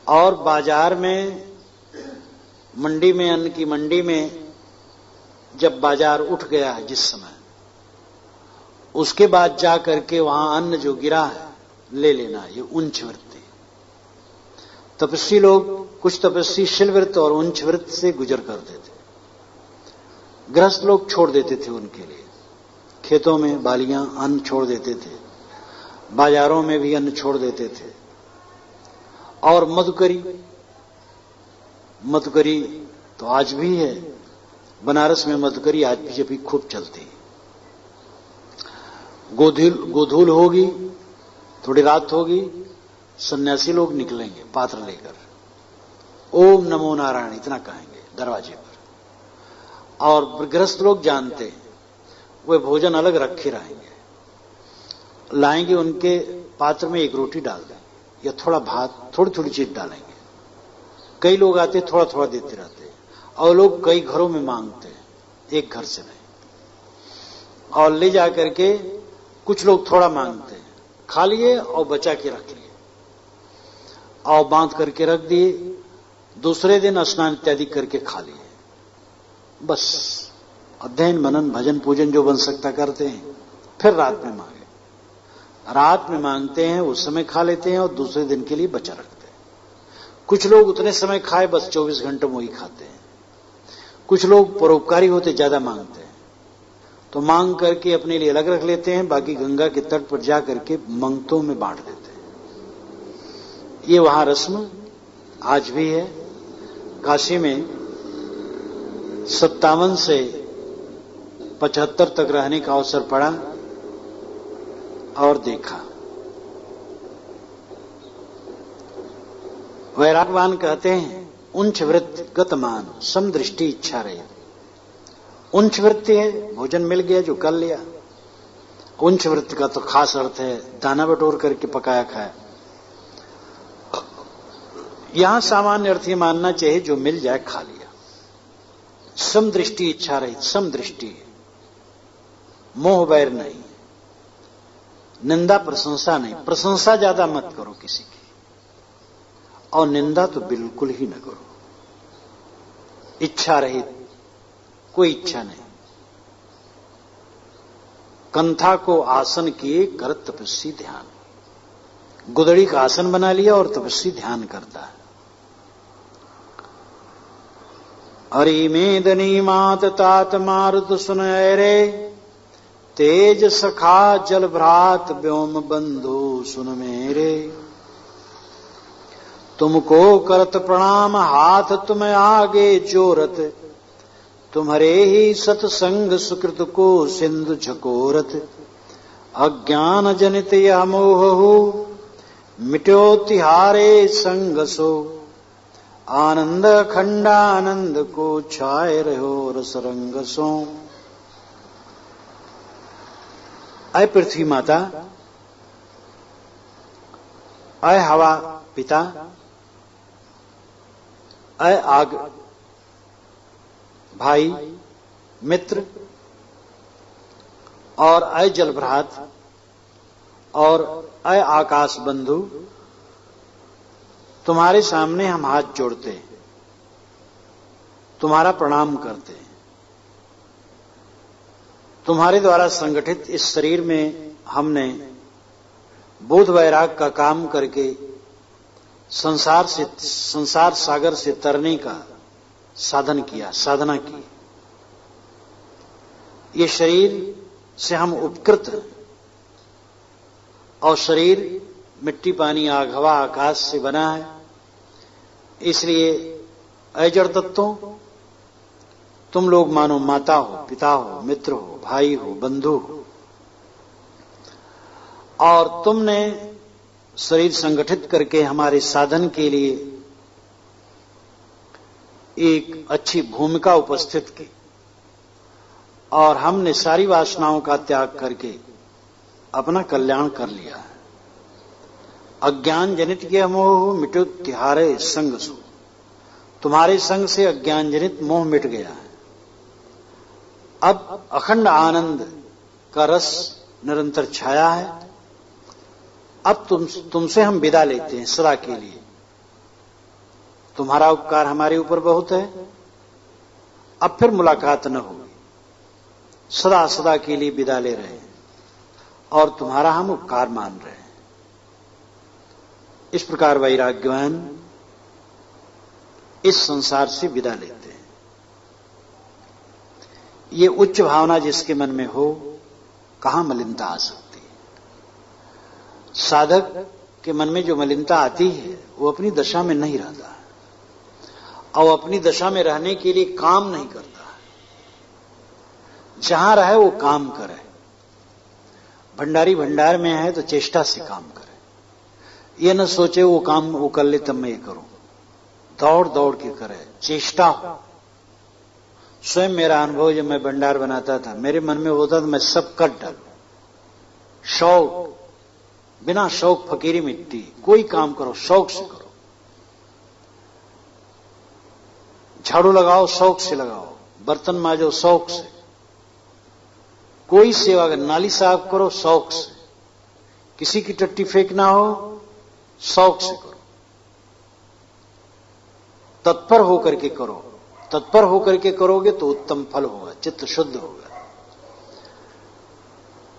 और बाजार में मंडी में अन्न की मंडी में जब बाजार उठ गया है जिस समय, उसके बाद जा करके वहां अन्न जो गिरा है ले लेना। ये उंच वृत्ति। तपस्वी लोग, कुछ तपस्वी शिल वृत्त और उंच वृत्त से गुजर करते थे। गृहस्थ लोग छोड़ देते थे उनके लिए। खेतों में बालियां अन्न छोड़ देते थे, बाजारों में भी अन्न छोड़ देते थे। और मधुकरी तो आज भी है। बनारस में मधुकरी आज भी खूब चलती है। गोधूल होगी, थोड़ी रात होगी, सन्यासी लोग निकलेंगे पात्र लेकर, ओम नमो नारायण इतना कहेंगे दरवाजे पर। और गृहस्थ लोग जानते हैं, वे भोजन अलग रखे रहेंगे, लाएंगे, उनके पात्र में एक रोटी डाल देंगे या थोड़ा भात, थोड़ी थोड़ी चीज डालेंगे। कई लोग आते थोड़ा थोड़ा देते रहते हैं और लोग कई घरों में मांगते हैं, एक घर से नहीं। और ले जाकर के कुछ लोग थोड़ा मांगते हैं, खा लिए और बचा के रख लिए और बांध करके रख दिए। दूसरे दिन स्नान इत्यादि करके खा लिए। बस अध्ययन मनन भजन पूजन जो बन सकता करते हैं। फिर रात में मांगे, रात में मांगते हैं, उस समय खा लेते हैं और दूसरे दिन के लिए बचा रखते हैं। कुछ लोग उतने समय खाए, बस 24 घंटे में ही खाते हैं। कुछ लोग परोपकारी होते, ज्यादा मांगते हैं तो मांग करके अपने लिए अलग रख लेते हैं, बाकी गंगा के तट पर जा करके मंगतों में बांट देते हैं। ये वहां रस्म आज भी है। काशी में 57 से 75 तक रहने का अवसर पड़ा और देखा। वैरागवान कहते हैं उंच वृत्त गतमान समदृष्टि इच्छा रहे। उंच वृत्ति है, भोजन मिल गया जो कर लिया, उंच वृत्ति का तो खास अर्थ है दाना बटोर करके पकाया खाया। यहां सामान्य अर्थ ये मानना चाहिए जो मिल जाए खा लिया। समदृष्टि इच्छा रहित, समदृष्टि, मोह बैर नहीं, निंदा प्रशंसा नहीं। प्रशंसा ज्यादा मत करो किसी की, और निंदा तो बिल्कुल ही न करो। इच्छा रहित, कोई इच्छा नहीं। कंथा को आसन किए कर तपस्वी ध्यान। गुदड़ी का आसन बना लिया और तपस्वी ध्यान करता है। अरिमेदनी मात तात मारुत सुनय रे, तेज सखा जल भ्रात व्योम बंधु सुन मेरे। तुमको करत प्रणाम हाथ तुम आगे जोरत, तुम्हारे ही सत्संग सुकृत को सिंधु झकोरत। अज्ञान जनित यह मोहु मिट्यो तिहारे संग सो, आनंद खंडानंद को छाए रहो रस रंग सो। अय पृथ्वी माता, अय हवा पिता, अय आग भाई मित्र, और अय जलभ्रात, और अय आकाश बंधु, तुम्हारे सामने हम हाथ जोड़ते हैं, तुम्हारा प्रणाम करते हैं। तुम्हारे द्वारा संगठित इस शरीर में हमने बोध वैराग का काम करके संसार सागर से तरने का साधन किया, साधना की। ये शरीर से हम उपकृत हैं, और शरीर मिट्टी पानी आग हवा आकाश से बना है। इसलिए अय जड़ तत्वों, तुम लोग मानो माता हो, पिता हो, मित्र हो, भाई हो, बंधु हो, और तुमने शरीर संगठित करके हमारे साधन के लिए एक अच्छी भूमिका उपस्थित की, और हमने सारी वासनाओं का त्याग करके अपना कल्याण कर लिया है। अज्ञान जनित के मोह मिटो तिहारे संग सो, तुम्हारे संग से अज्ञान जनित मोह मिट गया है। अब अखंड आनंद का रस निरंतर छाया है। अब तुमसे हम विदा लेते हैं सदा के लिए। तुम्हारा उपकार हमारे ऊपर बहुत है, अब फिर मुलाकात न होगी। सदा सदा के लिए विदा ले रहे हैं, और तुम्हारा हम उपकार मान रहे हैं। इस प्रकार वैराग्यवान इस संसार से विदा लेते हैं। ये उच्च भावना जिसके मन में हो, कहां मलिनता आ सकती है? साधक के मन में जो मलिनता आती है वो अपनी दशा में नहीं रहता, और अपनी दशा में रहने के लिए काम नहीं करता। जहां रहे वो काम करे। भंडारी भंडार में है तो चेष्टा से काम करे। ये न सोचे वो काम वो कर ले तब मैं ये करूं। दौड़ दौड़ के करे, चेष्टा हो। स्वयं मेरा अनुभव जब मैं भंडार बनाता था, मेरे मन में होता था मैं सब कर डालूं। शौक, बिना शौक फकीरी मिट्टी। कोई काम करो शौक से करो। झाड़ू लगाओ शौक से लगाओ, बर्तन मांजो शौक से, कोई सेवा अगर नाली साफ करो शौक से, किसी की टट्टी फेंकना हो शौक से करो। तत्पर होकर के करो। तत्पर होकर के करोगे तो उत्तम फल होगा, चित्त शुद्ध होगा।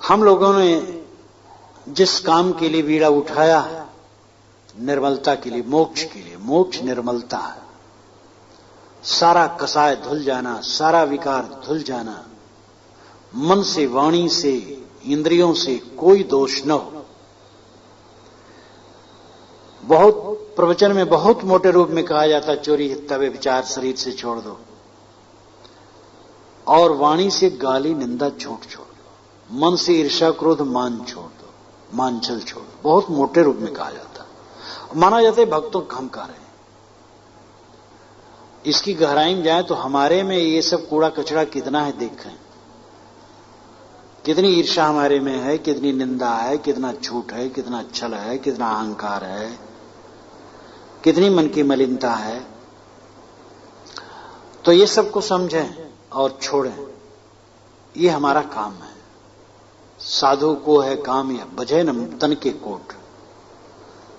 हम लोगों ने जिस काम के लिए बीड़ा उठाया है, निर्मलता के लिए, मोक्ष के लिए, मोक्ष निर्मलता है। सारा कसाय धुल जाना, सारा विकार धुल जाना, मन से, वाणी से, इंद्रियों से कोई दोष न हो। बहुत प्रवचन में बहुत मोटे रूप में कहा जाता, चोरी हत्या व्यभिचार शरीर से छोड़ दो, और वाणी से गाली निंदा झूठ छोड़ दो, मन से ईर्ष्या क्रोध मान छोड़ दो, मानछल छोड़ दो। बहुत मोटे रूप में कहा जाता, माना जाता है भक्तों का हम कार्य है। इसकी गहराई में जाए तो हमारे में ये सब कूड़ा कचरा कितना है देखें, कितनी ईर्ष्या हमारे में है, कितनी निंदा है, कितना झूठ है, कितना छल है, कितना अहंकार है, कितनी मन की मलिनता है। तो ये सबको समझें और छोड़ें। ये हमारा काम है। साधु को है काम यह बजे न तन के कोट,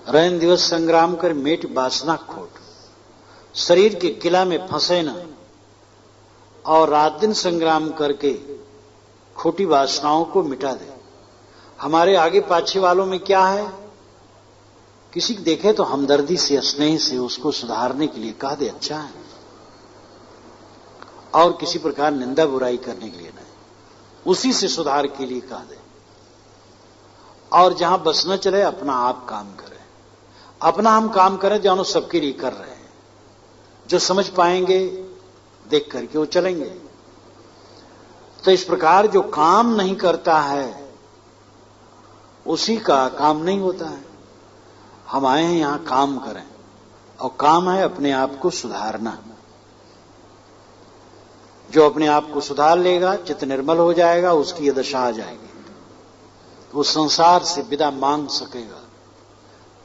रैन दिवस संग्राम कर मेट वासना खोट। शरीर के किला में फंसे न और रात दिन संग्राम करके खोटी वासनाओं को मिटा दे। हमारे आगे पाछे वालों में क्या है, किसी को देखे तो हमदर्दी से, स्नेह से उसको सुधारने के लिए कह दे अच्छा है, और किसी प्रकार निंदा बुराई करने के लिए नहीं, उसी से सुधार के लिए कह दे। और जहां बस न चले अपना आप काम करें, अपना हम काम करें जानो सबके लिए कर रहे हैं। जो समझ पाएंगे देख करके वो चलेंगे। तो इस प्रकार जो काम नहीं करता है उसी का काम नहीं होता है। हम आए हैं यहां काम करें, और काम है अपने आप को सुधारना। जो अपने आप को सुधार लेगा, चित्त निर्मल हो जाएगा, उसकी यह दशा आ जाएगी, वो संसार से विदा मांग सकेगा।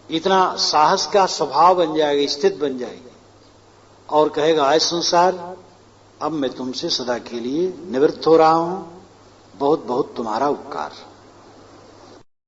इतना साहस का स्वभाव बन जाएगा, स्थित बन जाएगी, और कहेगा आए संसार, अब मैं तुमसे सदा के लिए निवृत्त हो रहा हूं, बहुत बहुत तुम्हारा उपकार।